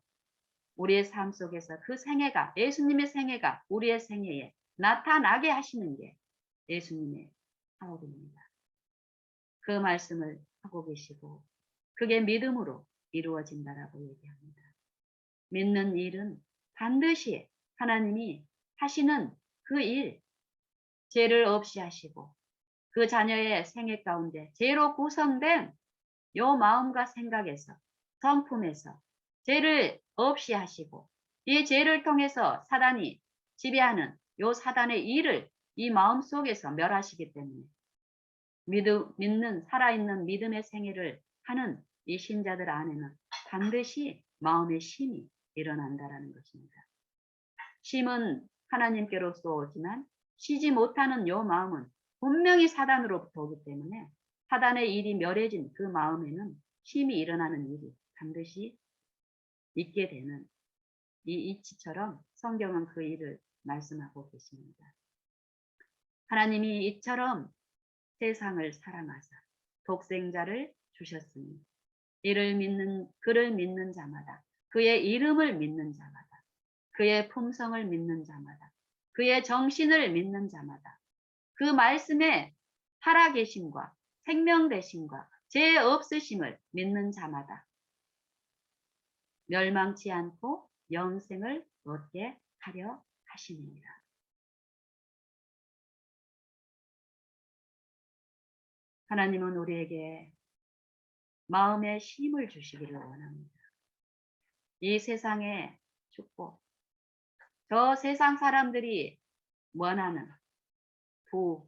우리의 삶 속에서 그 생애가 예수님의 생애가 우리의 생애에 나타나게 하시는 게 예수님의 사업입니다. 그 말씀을 하고 계시고 그게 믿음으로 이루어진다라고 얘기합니다. 믿는 일은 반드시 하나님이 하시는 그 일, 죄를 없이 하시고 그 자녀의 생애 가운데 죄로 구성된 요 마음과 생각에서 성품에서 죄를 없이 하시고 이 죄를 통해서 사단이 지배하는 요 사단의 일을 이 마음 속에서 멸하시기 때문에 믿는 살아있는 믿음의 생애를 하는 이 신자들 안에는 반드시 마음의 쉼이 일어난다라는 것입니다. 쉼은 하나님께로서 오지만 쉬지 못하는 요 마음은 분명히 사단으로부터 오기 때문에 사단의 일이 멸해진 그 마음에는 쉼이 일어나는 일이 반드시 있게 되는 이 이치처럼 성경은 그 일을 말씀하고 계십니다. 하나님이 이처럼 세상을 사랑하사 독생자를 주셨으니 그를 믿는 자마다 그의 이름을 믿는 자마다 그의 품성을 믿는 자마다 그의 정신을 믿는 자마다 그 말씀에 살아계심과 생명되심과 죄 없으심을 믿는 자마다 멸망치 않고 영생을 얻게 하려 하심입니다. 하나님은 우리에게 마음의 쉼을 주시기를 원합니다. 이 세상의 축복, 저 세상 사람들이 원하는 부,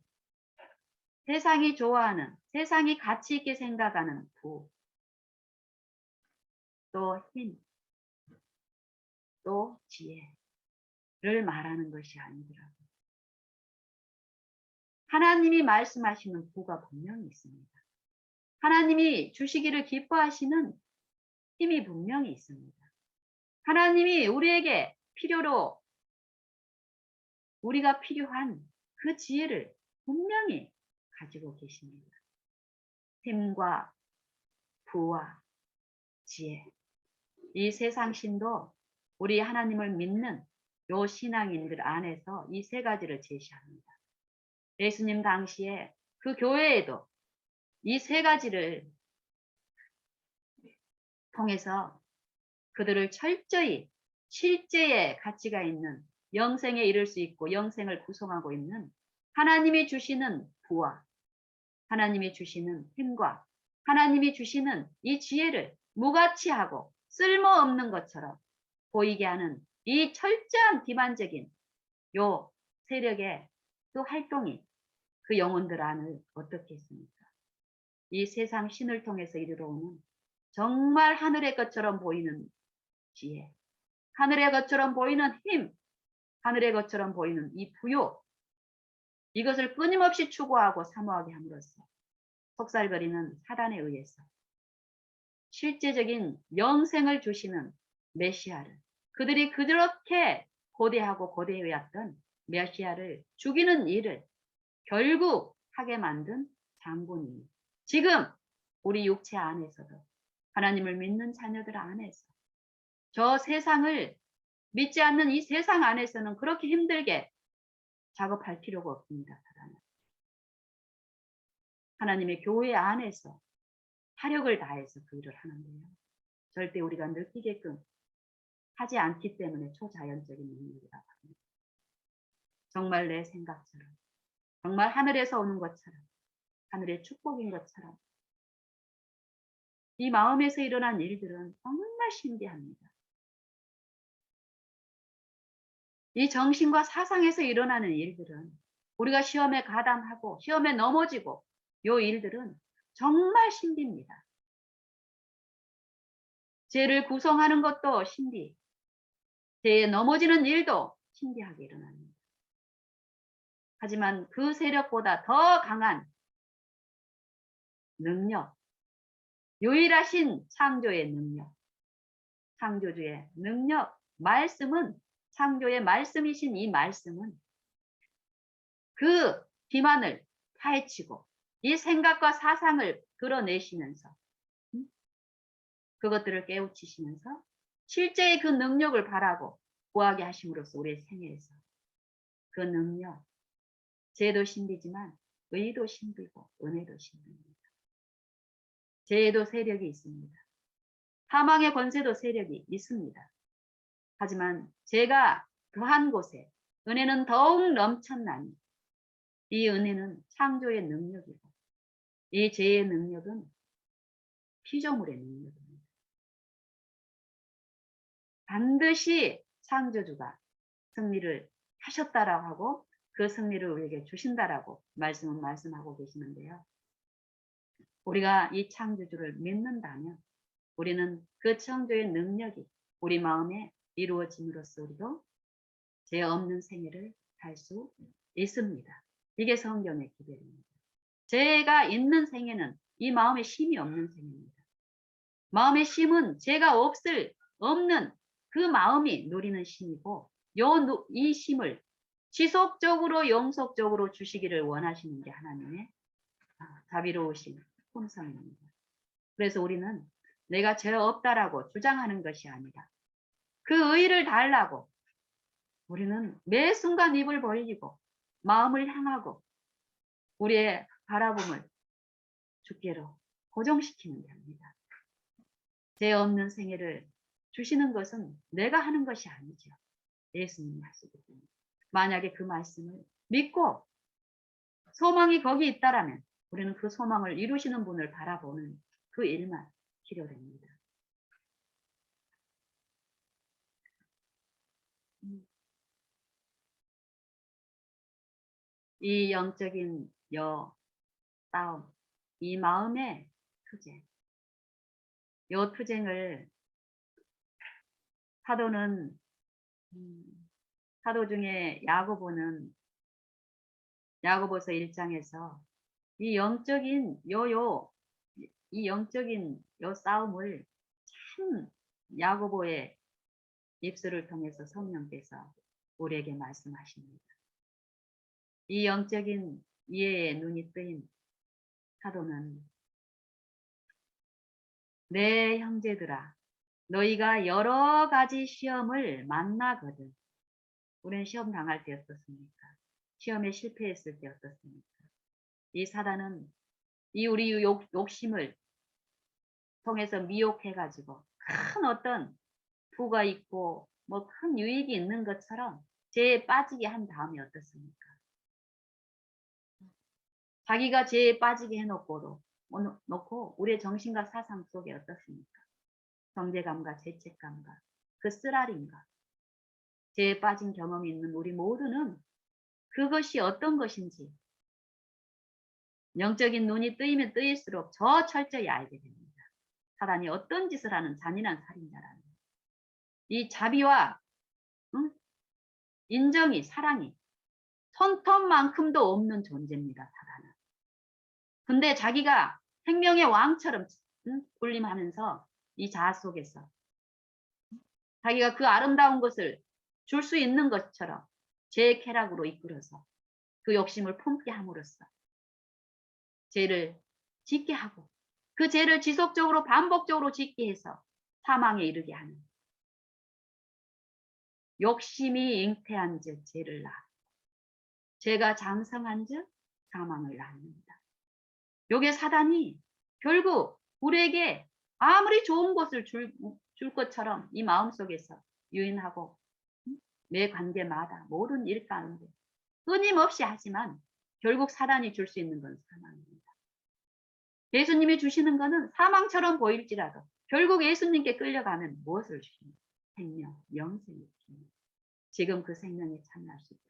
세상이 좋아하는, 세상이 가치 있게 생각하는 부, 또 힘, 또 지혜를 말하는 것이 아니더라고요. 하나님이 말씀하시는 부가 분명히 있습니다. 하나님이 주시기를 기뻐하시는 힘이 분명히 있습니다. 하나님이 우리에게 우리가 필요한 그 지혜를 분명히 가지고 계십니다. 힘과 부와 지혜. 이 세상 신도 우리 하나님을 믿는 요 신앙인들 안에서 이 세 가지를 제시합니다. 예수님 당시에 그 교회에도 이 세 가지를 통해서 그들을 철저히 실제의 가치가 있는 영생에 이를 수 있고 영생을 구성하고 있는 하나님이 주시는 부와 하나님이 주시는 힘과 하나님이 주시는 이 지혜를 무가치하고 쓸모없는 것처럼 보이게 하는 이 철저한 기만적인 요 세력의 또 활동이 그 영혼들 안을 어떻게 했습니까? 이 세상 신을 통해서 이르러오는 정말 하늘의 것처럼 보이는 지혜, 하늘의 것처럼 보이는 힘, 하늘의 것처럼 보이는 이 부요, 이것을 끊임없이 추구하고 사모하게 함으로써 속살거리는 사단에 의해서 실제적인 영생을 주시는 메시아를 그들이 그렇게 고대하고 고대해왔던 메시아를 죽이는 일을 결국 하게 만든 장군이 지금 우리 육체 안에서도 하나님을 믿는 자녀들 안에서 저 세상을 믿지 않는 이 세상 안에서는 그렇게 힘들게 작업할 필요가 없습니다. 하나님의 교회 안에서 화력을 다해서 그 일을 하는데요. 절대 우리가 느끼게끔 하지 않기 때문에 초자연적인 능력이라고 합니다. 정말 내 생각처럼, 정말 하늘에서 오는 것처럼, 하늘의 축복인 것처럼 이 마음에서 일어난 일들은 정말 신비합니다. 이 정신과 사상에서 일어나는 일들은 우리가 시험에 가담하고 시험에 넘어지고 요 일들은 정말 신비입니다. 죄를 구성하는 것도 신비, 죄에 넘어지는 일도 신비하게 일어납니다. 하지만 그 세력보다 더 강한 능력, 유일하신 창조의 능력, 창조주의 능력, 말씀은 창조의 말씀이신 이 말씀은 그 기만을 파헤치고 이 생각과 사상을 끌어내시면서 그것들을 깨우치시면서 실제의 그 능력을 바라고 구하게 하심으로써 우리의 생애에서 그 능력, 죄도 신비지만 의도 신비고 은혜도 신비입니다. 죄에도 세력이 있습니다. 사망의 권세도 세력이 있습니다. 하지만 죄가 더한 곳에 은혜는 더욱 넘쳤나니 이 은혜는 창조의 능력이고 이 죄의 능력은 피조물의 능력입니다. 반드시 창조주가 승리를 하셨다라고 하고 그 승리를 우리에게 주신다라고 말씀하고 계시는데요. 우리가 이 창조주를 믿는다면 우리는 그 창조의 능력이 우리 마음에 이루어짐으로써 우리도 죄 없는 생애를 살 수 있습니다. 이게 성경의 기별입니다. 죄가 있는 생애는 이 마음에 쉼이 없는 생애입니다. 마음의 쉼은 죄가 없는 그 마음이 누리는 쉼이고 이 쉼을 지속적으로 영속적으로 주시기를 원하시는 게 하나님의 자비로우신 품성입니다. 그래서 우리는 내가 죄 없다라고 주장하는 것이 아니라 그 의를 달라고 우리는 매 순간 입을 벌리고 마음을 향하고 우리의 바라봄을 주께로 고정시키는 게 아닙니다. 죄 없는 생애를 주시는 것은 내가 하는 것이 아니죠. 예수님이 하시기 때문에. 만약에 그 말씀을 믿고 소망이 거기 있다라면 우리는 그 소망을 이루시는 분을 바라보는 그 일만 필요됩니다. 이 영적인 싸움, 이 마음의 투쟁, 요 투쟁을 사도 중에 야고보서 1장에서 이 영적인 싸움을 참 야고보의 입술을 통해서 성령께서 우리에게 말씀하십니다. 이 영적인 이해의 눈이 뜨인 사도는 내 형제들아 너희가 여러 가지 시험을 만나거든. 우리는 시험 당할 때 어떻습니까? 시험에 실패했을 때 어떻습니까? 이 사단은 이 우리 욕심을 통해서 미혹해가지고 큰 어떤 부가 있고 뭐 큰 유익이 있는 것처럼 죄에 빠지게 한 다음에 어떻습니까? 자기가 죄에 빠지게 해놓고 우리의 정신과 사상 속에 어떻습니까? 정죄감과 죄책감과 그 쓰라림과 죄에 빠진 경험이 있는 우리 모두는 그것이 어떤 것인지 영적인 눈이 뜨이면 뜨일수록 더 철저히 알게 됩니다. 사단이 어떤 짓을 하는 잔인한 살인자라는 이 자비와 인정이 사랑이 손톱만큼도 없는 존재입니다. 사단은. 근데 자기가 생명의 왕처럼 군림하면서 이 자아 속에서 자기가 그 아름다운 것을 줄 수 있는 것처럼 죄의 쾌락으로 이끌어서 그 욕심을 품게 함으로써 죄를 짓게 하고 그 죄를 지속적으로 반복적으로 짓게 해서 사망에 이르게 하는 욕심이 잉태한 즉 죄를 낳아 죄가 장성한 즉 사망을 낳습니다. 요게 사단이 결국 우리에게 아무리 좋은 것을 줄 것처럼 이 마음속에서 유인하고 매 관계마다 모든 일 가운데 끊임없이 하지만 결국 사단이 줄 수 있는 건 사망입니다. 예수님이 주시는 것은 사망처럼 보일지라도 결국 예수님께 끌려가면 무엇을 주십니까? 생명, 영생을 주십니다. 지금 그 생명에 참여할 수 있다.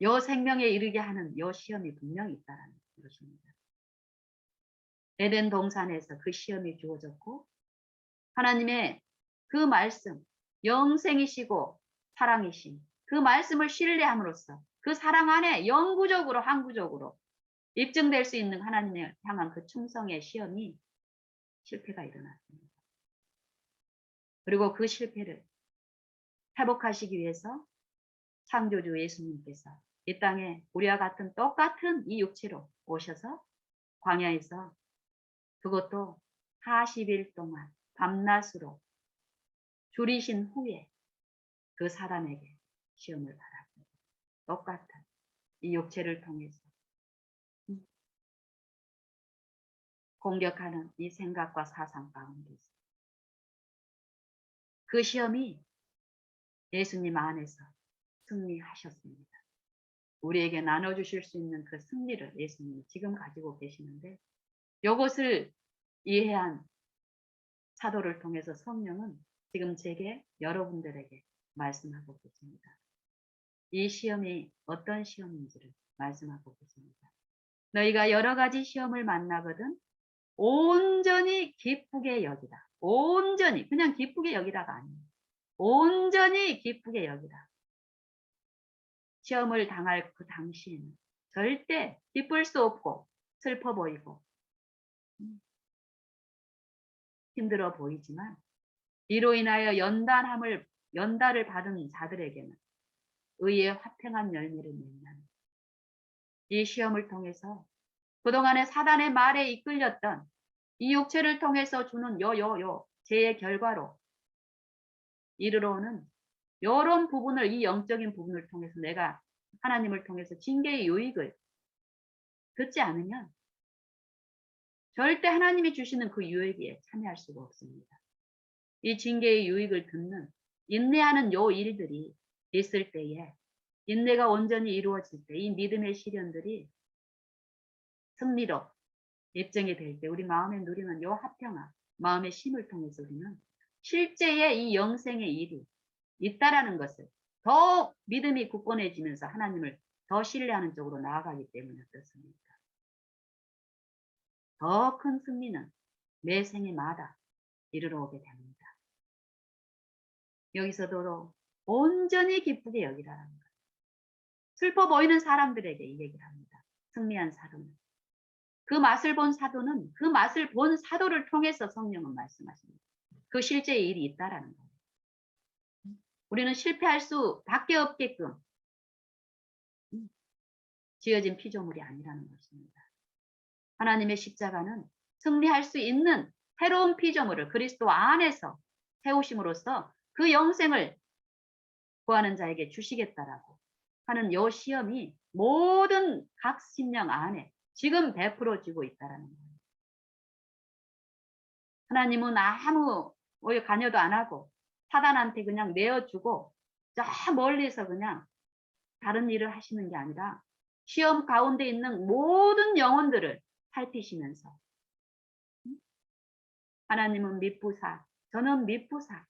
요 생명에 이르게 하는 요 시험이 분명히 있다라는 것입니다. 에덴 동산에서 그 시험이 주어졌고 하나님의 그 말씀, 영생이시고 사랑이신 그 말씀을 신뢰함으로써 그 사랑 안에 영구적으로 항구적으로 입증될 수 있는 하나님의 향한 그 충성의 시험이 실패가 일어났습니다. 그리고 그 실패를 회복하시기 위해서 창조주 예수님께서 이 땅에 우리와 같은 똑같은 이 육체로 오셔서 광야에서 그것도 40일 동안 밤낮으로 줄이신 후에 그 사람에게 시험을 받았습니다. 똑같은 이 육체를 통해서 공격하는 이 생각과 사상 가운데서 그 시험이 예수님 안에서 승리하셨습니다. 우리에게 나눠주실 수 있는 그 승리를 예수님이 지금 가지고 계시는데 이것을 이해한 사도를 통해서 성령은 지금 제게 여러분들에게 말씀하고 계십니다. 이 시험이 어떤 시험인지를 말씀하고 계십니다. 너희가 여러 가지 시험을 만나거든 온전히 기쁘게 여기라. 온전히 그냥 기쁘게 여기라가 아니에요. 온전히 기쁘게 여기라. 시험을 당할 그 당시에는 절대 기쁠 수 없고 슬퍼 보이고 힘들어 보이지만 이로 인하여 연달을 받은 자들에게는 의의 화평한 열매를 맺는 이 시험을 통해서 그동안에 사단의 말에 이끌렸던 이 육체를 통해서 주는 죄의 결과로 이르러 오는 이런 부분을 이 영적인 부분을 통해서 내가 하나님을 통해서 징계의 유익을 듣지 않으면 절대 하나님이 주시는 그 유익에 참여할 수가 없습니다. 이 징계의 유익을 듣는 인내하는 요 일들이 있을 때에 인내가 온전히 이루어질 때 이 믿음의 시련들이 승리로 입증이 될 때 우리 마음에 누리는 요 화평함, 마음의 힘을 통해서 우리는 실제의 이 영생의 일이 있다라는 것을 더 믿음이 굳건해지면서 하나님을 더 신뢰하는 쪽으로 나아가기 때문에 그렇습니다. 더 큰 승리는 매 생애마다 이르러 오게 됩니다. 여기서도 온전히 기쁘게 여기라는 것. 슬퍼 보이는 사람들에게 이 얘기를 합니다. 승리한 사도는. 그 맛을 본 사도는 그 맛을 본 사도를 통해서 성령은 말씀하십니다. 그 실제의 일이 있다라는 거예요. 우리는 실패할 수밖에 없게끔 지어진 피조물이 아니라는 것입니다. 하나님의 십자가는 승리할 수 있는 새로운 피조물을 그리스도 안에서 세우심으로써 그 영생을 구하는 자에게 주시겠다라고 하는 요 시험이 모든 각 심령 안에 지금 베풀어지고 있다라는 거예요. 하나님은 아무 관여도 안 하고 사단한테 그냥 내어주고 저 멀리서 그냥 다른 일을 하시는 게 아니라 시험 가운데 있는 모든 영혼들을 살피시면서 하나님은 미쁘사 저는 미쁘사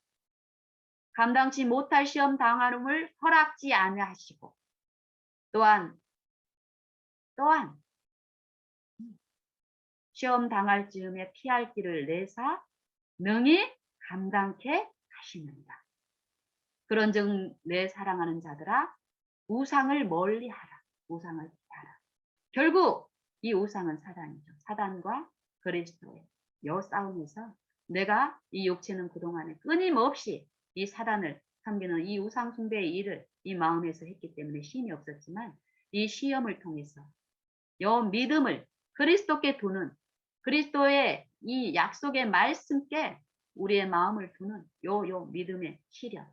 감당치 못할 시험 당함을 허락지 아니하시고 또한 시험 당할 즈음에 피할 길을 내사 능히 감당케 하시는다. 그런즉 내 사랑하는 자들아 우상을 멀리하라. 우상을 피하라. 결국 이 우상은 사단이죠. 사단과 그리스도의 요 싸움에서 내가 이 육체는 그동안에 끊임없이 이 사단을 섬기는 이 우상 숭배의 일을 이 마음에서 했기 때문에 힘이 없었지만 이 시험을 통해서 요 믿음을 그리스도께 두는 그리스도의 이 약속의 말씀께 우리의 마음을 두는 요 믿음의 시련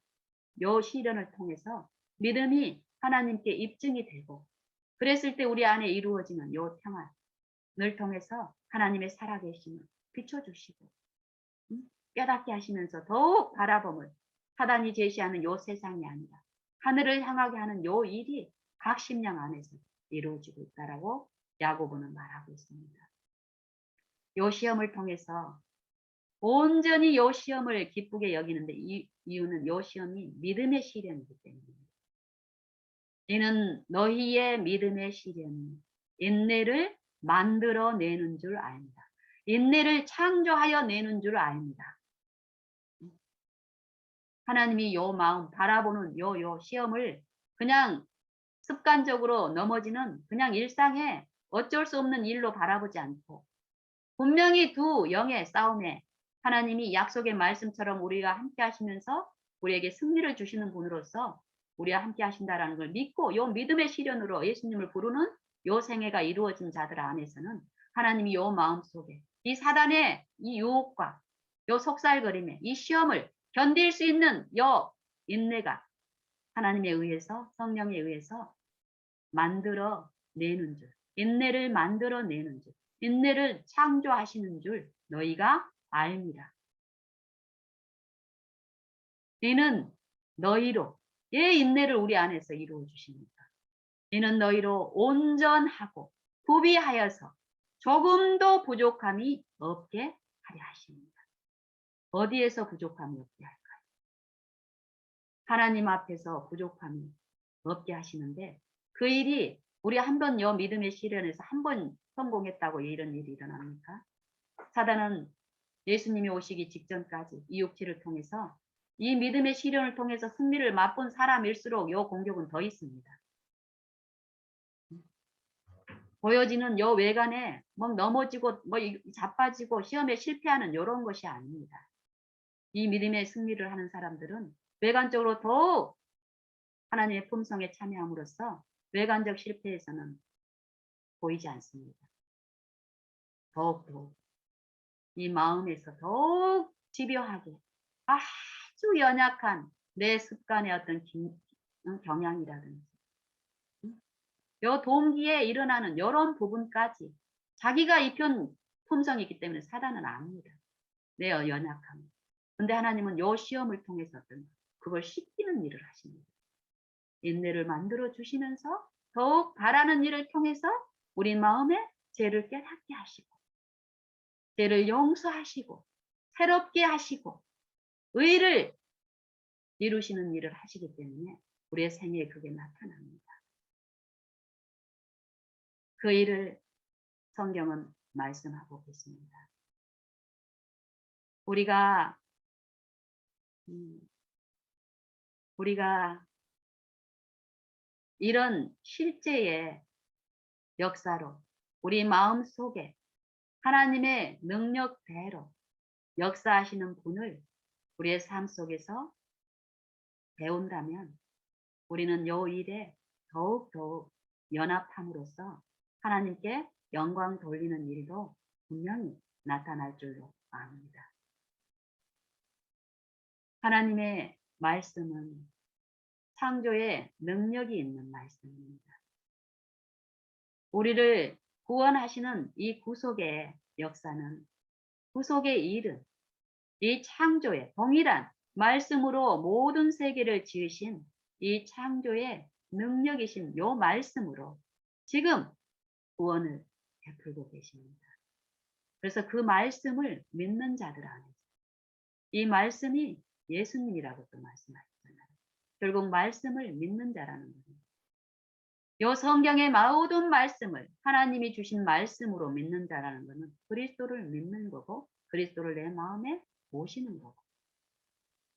요 시련을 통해서 믿음이 하나님께 입증이 되고 그랬을 때 우리 안에 이루어지는 요 평안을 통해서 하나님의 살아계심을 비춰주시고 깨닫게 하시면서 더욱 바라봄을 사단이 제시하는 요 세상이 아니라 하늘을 향하게 하는 요 일이 각 심령 안에서 이루어지고 있다라고 야고보는 말하고 있습니다. 요 시험을 통해서 온전히 요 시험을 기쁘게 여기는데 이유는 요 시험이 믿음의 시련이기 때문입니다. 이는 너희의 믿음의 시련이 인내를 만들어내는 줄 압니다. 인내를 창조하여 내는 줄 압니다. 하나님이 요 마음 바라보는 요 시험을 그냥 습관적으로 넘어지는 그냥 일상에 어쩔 수 없는 일로 바라보지 않고 분명히 두 영의 싸움에 하나님이 약속의 말씀처럼 우리가 함께 하시면서 우리에게 승리를 주시는 분으로서 우리와 함께 하신다라는 걸 믿고 요 믿음의 시련으로 예수님을 부르는 요 생애가 이루어진 자들 안에서는 하나님이 요 마음속에 이 사단의 이 유혹과 요 속살거림에 이 시험을 견딜 수 있는 요 인내가 하나님에 의해서 성령에 의해서 만들어 내는 줄, 인내를 만들어 내는 줄, 인내를 창조하시는 줄 너희가 알미라. 이는 너희로 예 인내를 우리 안에서 이루어 주십니다. 이는 너희로 온전하고 부비하여서 조금도 부족함이 없게 하려 하십니다. 어디에서 부족함이 없게 할까요? 하나님 앞에서 부족함이 없게 하시는데 그 일이 우리 한 번 요 믿음의 시련에서 한 번 성공했다고 이런 일이 일어납니까? 사단은 예수님이 오시기 직전까지 이 육체를 통해서 이 믿음의 시련을 통해서 승리를 맛본 사람일수록 요 공격은 더 있습니다. 보여지는 요 외관에 뭐 넘어지고 뭐 자빠지고 시험에 실패하는 요런 것이 아닙니다. 이 믿음의 승리를 하는 사람들은 외관적으로 더욱 하나님의 품성에 참여함으로써 외관적 실패에서는 보이지 않습니다. 더욱 이 마음에서 더욱 집요하게 아주 연약한 내 습관의 어떤 경향이라든지 요 동기에 일어나는 이런 부분까지 자기가 입힌 품성이기 때문에 사단은 압니다. 내 연약함. 근데 하나님은 요 시험을 통해서 어떤 그걸 씻기는 일을 하십니다. 인내를 만들어 주시면서 더욱 바라는 일을 통해서 우리 마음에 죄를 깨닫게 하시고 죄를 용서하시고 새롭게 하시고 의를 이루시는 일을 하시기 때문에 우리의 생애에 그게 나타납니다. 그 일을 성경은 말씀하고 계십니다. 우리가 이런 실제의 역사로 우리 마음 속에 하나님의 능력대로 역사하시는 분을 우리의 삶 속에서 배운다면 우리는 요 일에 더욱 연합함으로써 하나님께 영광 돌리는 일도 분명히 나타날 줄로 압니다. 하나님의 말씀은 창조에 능력이 있는 말씀입니다. 우리를 구원하시는 이 구속의 역사는 구속의 일은 이 창조의 동일한 말씀으로 모든 세계를 지으신 이 창조의 능력이신 요 말씀으로 지금 구원을 베풀고 계십니다. 그래서 그 말씀을 믿는 자들 안에서 이 말씀이 예수님이라고 또 말씀하셨잖아요. 결국 말씀을 믿는 자라는 겁니다. 요 성경의 모든 말씀을 하나님이 주신 말씀으로 믿는 자라는 것은 그리스도를 믿는 거고 그리스도를 내 마음에 모시는 거고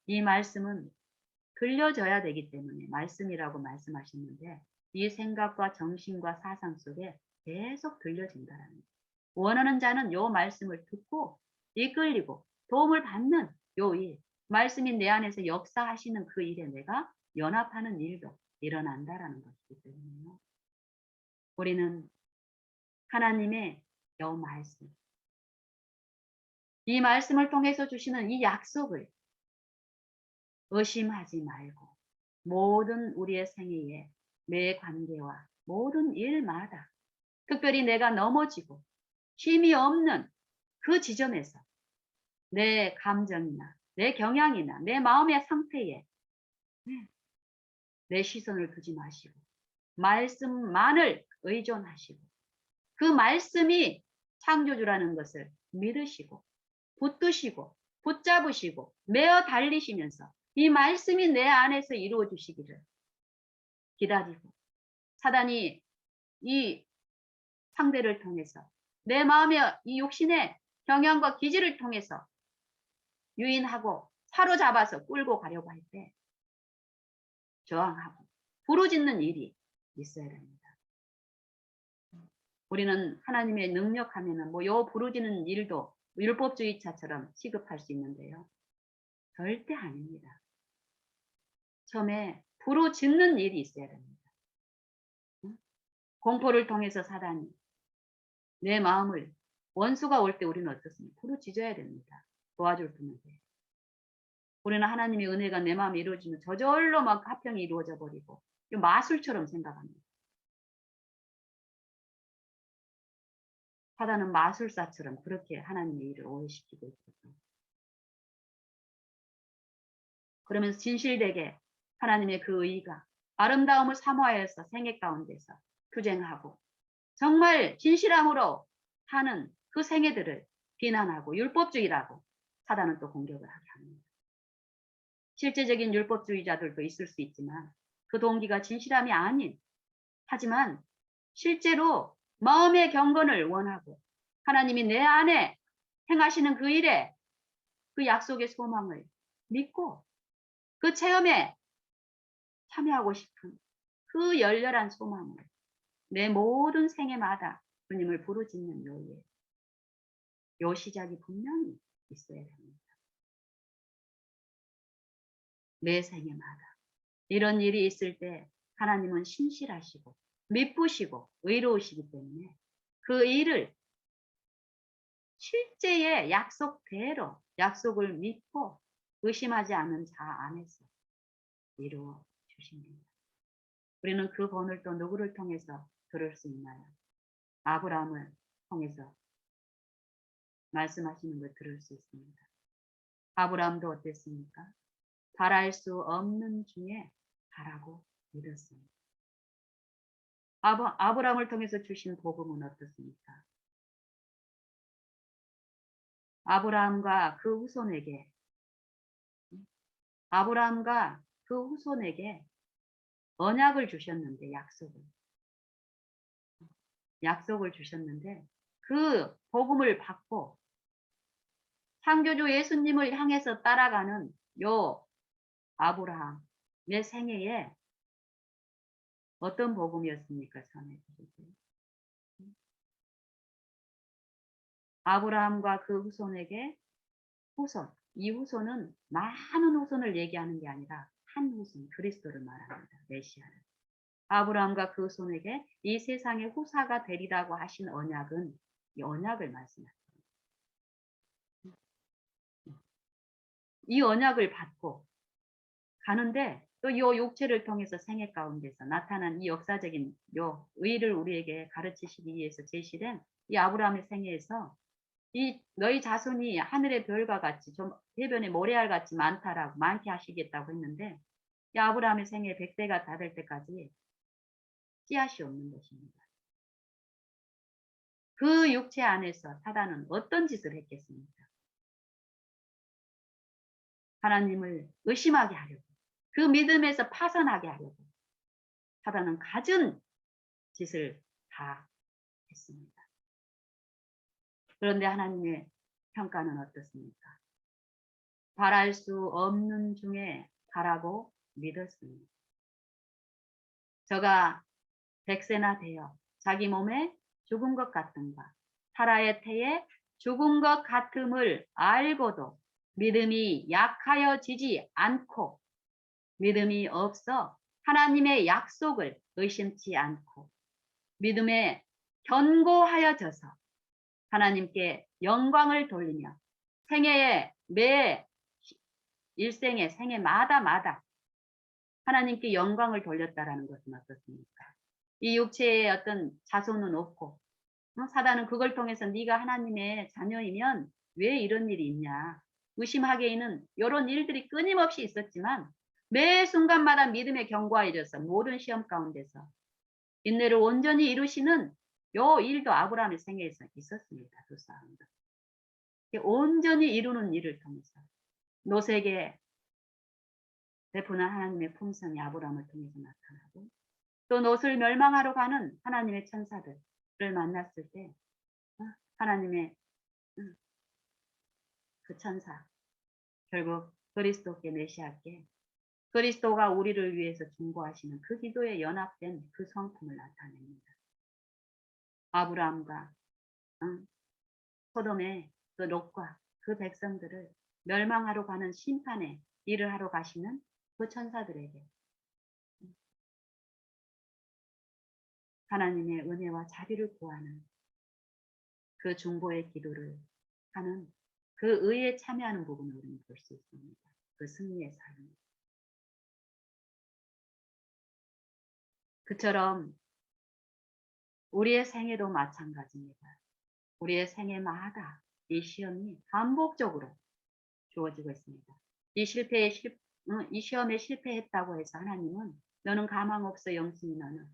이 말씀은 들려져야 되기 때문에 말씀이라고 말씀하셨는데 이 생각과 정신과 사상 속에 계속 들려진다라는 거예요. 원하는 자는 요 말씀을 듣고 이끌리고 도움을 받는 요 일, 말씀이 내 안에서 역사하시는 그 일에 내가 연합하는 일도 일어난다라는 것이기 때문에요. 우리는 하나님의 요 말씀, 이 말씀을 통해서 주시는 이 약속을 의심하지 말고 모든 우리의 생애에 내 관계와 모든 일마다 특별히 내가 넘어지고 힘이 없는 그 지점에서 내 감정이나 내 경향이나 내 마음의 상태에 내 시선을 두지 마시고 말씀만을 의존하시고 그 말씀이 창조주라는 것을 믿으시고 붙드시고 붙잡으시고 매어 달리시면서 이 말씀이 내 안에서 이루어 주시기를 기다리고 사단이 이 상대를 통해서 내 마음의 이 욕심의 경향과 기질을 통해서 유인하고 사로잡아서 끌고 가려고 할 때 저항하고 부르짖는 일이 있어야 됩니다. 우리는 하나님의 능력하면은 뭐 요 부르짖는 일도 율법주의자처럼 취급할 수 있는데요. 절대 아닙니다. 처음에 부르짖는 일이 있어야 됩니다. 공포를 통해서 사단이 내 마음을 원수가 올 때 우리는 어떻습니까? 부르짖어야 됩니다. 도와줄 분한테. 우리는 하나님의 은혜가 내 마음에 이루어지면 저절로 막 화평이 이루어져 버리고 마술처럼 생각합니다. 사단은 마술사처럼 그렇게 하나님의 일을 오해시키고 있거든요. 그러면서 진실되게 하나님의 그 의가 아름다움을 사모하여서 생애 가운데서 투쟁하고 정말 진실함으로 사는 그 생애들을 비난하고 율법주의라고 사단은 또 공격을 하게 합니다. 실제적인 율법주의자들도 있을 수 있지만 그 동기가 진실함이 아닌, 하지만 실제로 마음의 경건을 원하고 하나님이 내 안에 행하시는 그 일에 그 약속의 소망을 믿고 그 체험에 참여하고 싶은 그 열렬한 소망을 내 모든 생애마다 주님을 부르짖는 요일, 요 시작이 분명히 있어야 됩니다. 내 생애마다 이런 일이 있을 때 하나님은 신실하시고 미쁘시고 의로우시기 때문에 그 일을 실제의 약속대로 약속을 믿고 의심하지 않은 자 안에서 이루어 주십니다. 우리는 그 본을 또 누구를 통해서 들을 수 있나요? 아브라함을 통해서 말씀하시는 걸 들을 수 있습니다. 아브라함도 어땠습니까? 바랄 수 없는 중에 바라고 믿었습니다. 아브라함을 통해서 주신 복음은 어떻습니까? 아브라함과 그 후손에게 언약을 주셨는데, 약속을 주셨는데 그 복음을 받고 창조주 예수님을 향해서 따라가는 요 아브라함의 생애에 어떤 복음이었습니까? 전해주세요. 아브라함과 그 후손에게 이 후손은 많은 후손을 얘기하는 게 아니라 한 후손, 그리스도를 말합니다. 메시아를. 아브라함과 그 후손에게 이 세상의 후사가 되리라고 하신 언약은 이 언약을 말씀하십니다. 이 언약을 받고 가는데 또 이 육체를 통해서 생애 가운데서 나타난 이 역사적인 요 의를 우리에게 가르치시기 위해서 제시된 이 아브라함의 생애에서 이 너희 자손이 하늘의 별과 같이 좀 해변의 모래알 같이 많게 하시겠다고 했는데 이 아브라함의 생애 100세가 다 될 때까지 씨앗이 없는 것입니다. 그 육체 안에서 사단은 어떤 짓을 했겠습니까? 하나님을 의심하게 하려고, 그 믿음에서 파산하게 하려고 사단은 갖은 짓을 다 했습니다. 그런데 하나님의 평가는 어떻습니까? 바랄 수 없는 중에 바라고 믿었습니다. 저가 100세나 되어 자기 몸에 죽은 것 같은가, 사라의 태에 죽은 것 같음을 알고도 믿음이 약하여지지 않고 믿음이 없어 하나님의 약속을 의심치 않고 믿음에 견고하여져서 하나님께 영광을 돌리며 생애의 매 일생의 생애마다 하나님께 영광을 돌렸다라는 것은 어떻습니까? 이 육체의 어떤 자손은 없고 사단은 그걸 통해서 네가 하나님의 자녀이면 왜 이런 일이 있냐 의심하기에는 이런 일들이 끊임없이 있었지만 매 순간마다 믿음에 견고해져서 모든 시험 가운데서 인내를 온전히 이루시는 요 일도 아브라함의 생애에서 있었습니다. 두 사람도 온전히 이루는 일을 통해서 노색에 베푸는 하나님의 품성이 아브라함을 통해서 나타나고 또 롯을 멸망하러 가는 하나님의 천사들을 만났을 때 하나님의 그 천사, 결국 그리스도께 메시아께 그리스도가 우리를 위해서 중보하시는 그 기도에 연합된 그 성품을 나타냅니다. 아브라함과 소돔의 그 롯과 그 백성들을 멸망하러 가는 심판의 일을 하러 가시는 그 천사들에게 하나님의 은혜와 자비를 구하는 그 중보의 기도를 하는 그 의에 참여하는 부분을 우리는 볼 수 있습니다. 그 승리의 삶. 그처럼 우리의 생애도 마찬가지입니다. 우리의 생애마다 이 시험이 반복적으로 주어지고 있습니다. 이 시험에 실패했다고 해서 하나님은 너는 가망 없어 영생이 너는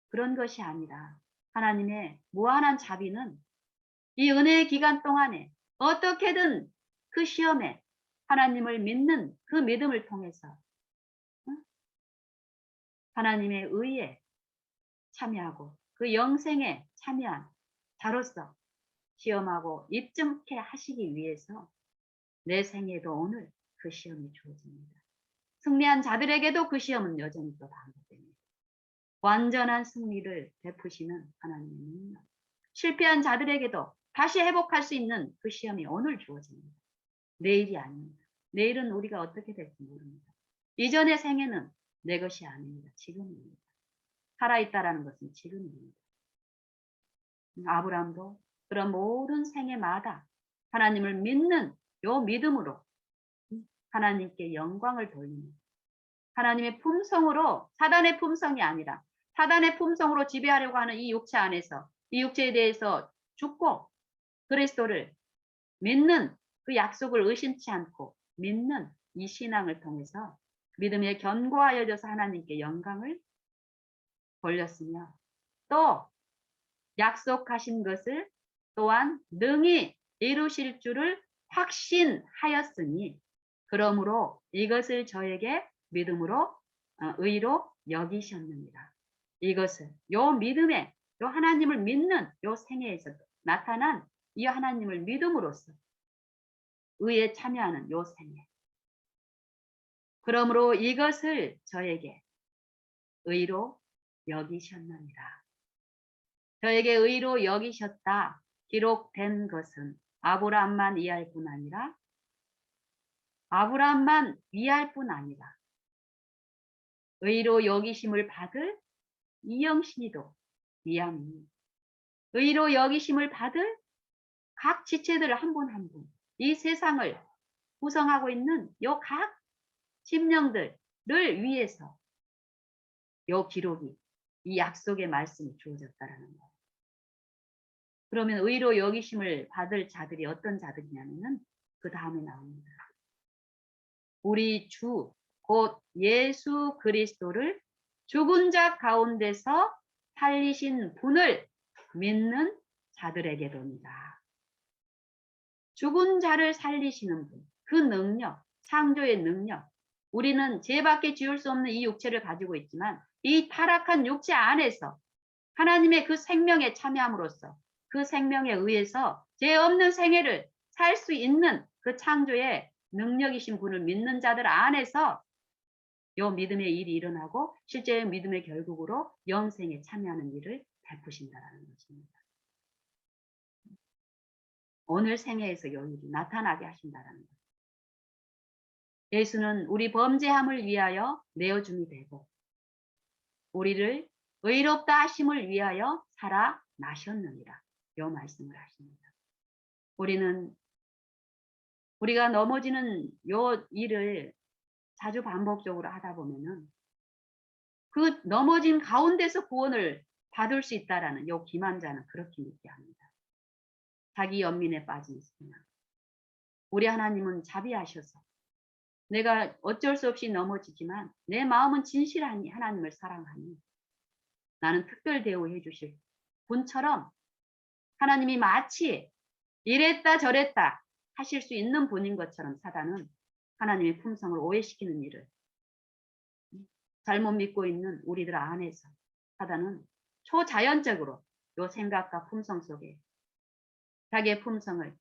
그런 것이 아니라 하나님의 무한한 자비는 이 은혜의 기간 동안에 어떻게든 그 시험에 하나님을 믿는 그 믿음을 통해서 하나님의 의에 참여하고 그 영생에 참여한 자로서 시험하고 입증케 하시기 위해서 내 생에도 오늘 그 시험이 주어집니다. 승리한 자들에게도 그 시험은 여전히 또 반복됩니다. 완전한 승리를 베푸시는 하나님의 능력. 실패한 자들에게도 다시 회복할 수 있는 그 시험이 오늘 주어집니다. 내일이 아닙니다. 내일은 우리가 어떻게 될지 모릅니다. 이전의 생애는 내 것이 아닙니다. 지금입니다. 살아있다라는 것은 지금입니다. 아브라함도 그런 모든 생애마다 하나님을 믿는 요 믿음으로 하나님께 영광을 돌리는 하나님의 품성으로 사단의 품성이 아니라 사단의 품성으로 지배하려고 하는 이 육체 안에서 이 육체에 대해서 죽고 그리스도를 믿는 그 약속을 의심치 않고 믿는 이 신앙을 통해서 믿음에 견고하여져서 하나님께 영광을 돌렸으며 또 약속하신 것을 또한 능히 이루실 줄을 확신하였으니 그러므로 이것을 저에게 믿음으로 의로 여기셨느니라. 이것을 요 믿음에 요 하나님을 믿는 요 생애에서 나타난 이 하나님을 믿음으로써 의에 참여하는 요 생애. 그러므로 이것을 저에게 의로 여기셨느니라. 저에게 의로 여기셨다 기록된 것은 아브라함만 이해할 뿐 아니라 아브라함만 이해할 뿐 아니라 의로 여기심을 받을 이영신이도 이해하니 의로 여기심을 받을 각 지체들 한 분 한 분 이 세상을 구성하고 있는 요 각 심령들을 위해서 요 기록이 이 약속의 말씀이 주어졌다라는 거예요. 그러면 의로 여기심을 받을 자들이 어떤 자들이냐면은 그 다음에 나옵니다. 우리 주 곧 예수 그리스도를 죽은 자 가운데서 살리신 분을 믿는 자들에게로니라. 죽은 자를 살리시는 분, 그 능력, 창조의 능력. 우리는 죄밖에 지을 수 없는 이 육체를 가지고 있지만 이 타락한 육체 안에서 하나님의 그 생명에 참여함으로써 그 생명에 의해서 죄 없는 생애를 살 수 있는 그 창조의 능력이신 분을 믿는 자들 안에서 요 믿음의 일이 일어나고 실제 믿음의 결국으로 영생에 참여하는 일을 베푸신다라는 것입니다. 오늘 생애에서 요 일이 나타나게 하신다라는 것. 예수는 우리 범죄함을 위하여 내어줌이 되고 우리를 의롭다 하심을 위하여 살아나셨느니라. 요 말씀을 하십니다. 우리가 넘어지는 요 일을 자주 반복적으로 하다 보면은 그 넘어진 가운데서 구원을 받을 수 있다라는 요 기만자는 그렇게 믿게 합니다. 자기 연민에 빠진 신앙. 우리 하나님은 자비하셔서 내가 어쩔 수 없이 넘어지지만 내 마음은 진실하니 하나님을 사랑하니 나는 특별 대우해 주실 분처럼 하나님이 마치 이랬다 저랬다 하실 수 있는 분인 것처럼 사단은 하나님의 품성을 오해시키는 일을 잘못 믿고 있는 우리들 안에서 사단은 초자연적으로 요 생각과 품성 속에 자기의 품성을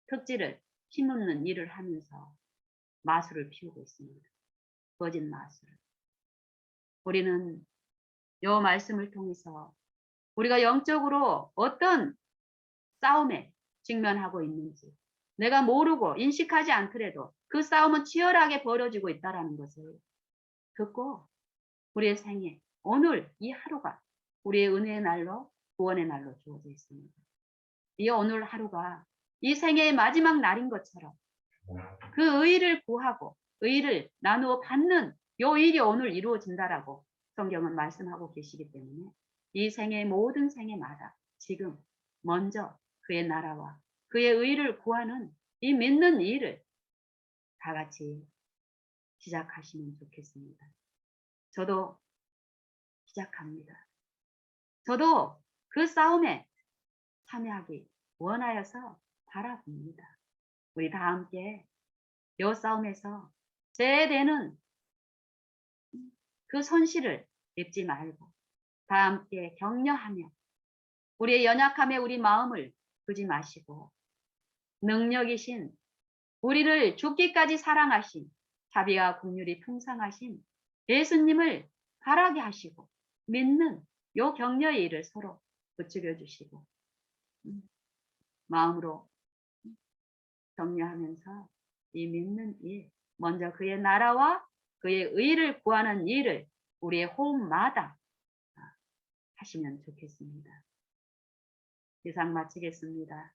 특질을 심는 일을 하면서 마술을 피우고 있습니다. 거짓 마술을. 우리는 요 말씀을 통해서 우리가 영적으로 어떤 싸움에 직면하고 있는지 내가 모르고 인식하지 않더라도 그 싸움은 치열하게 벌어지고 있다는 것을 듣고 우리의 생애 오늘 이 하루가 우리의 은혜의 날로 구원의 날로 주어져 있습니다. 이 오늘 하루가 이 생애의 마지막 날인 것처럼 그 의를 구하고 의를 나누어 받는 요 일이 오늘 이루어진다라고 성경은 말씀하고 계시기 때문에 이 생의 모든 생애마다 지금 먼저 그의 나라와 그의 의를 구하는 이 믿는 일을 다 같이 시작하시면 좋겠습니다. 저도 시작합니다. 저도 그 싸움에 참여하기 원하여서 바라봅니다. 우리 다 함께 이 싸움에서 제되는 그 손실을 입지 말고 다 함께 격려하며 우리의 연약함에 우리 마음을 두지 마시고 능력이신 우리를 죽기까지 사랑하신 자비와 긍휼이 풍성하신 예수님을 바라게 하시고 믿는 요 격려의 일을 서로 부추겨 주시고 마음으로 격려하면서 이 믿는 일 먼저 그의 나라와 그의 의를 구하는 일을 우리의 호흡마다 하시면 좋겠습니다. 이상 마치겠습니다.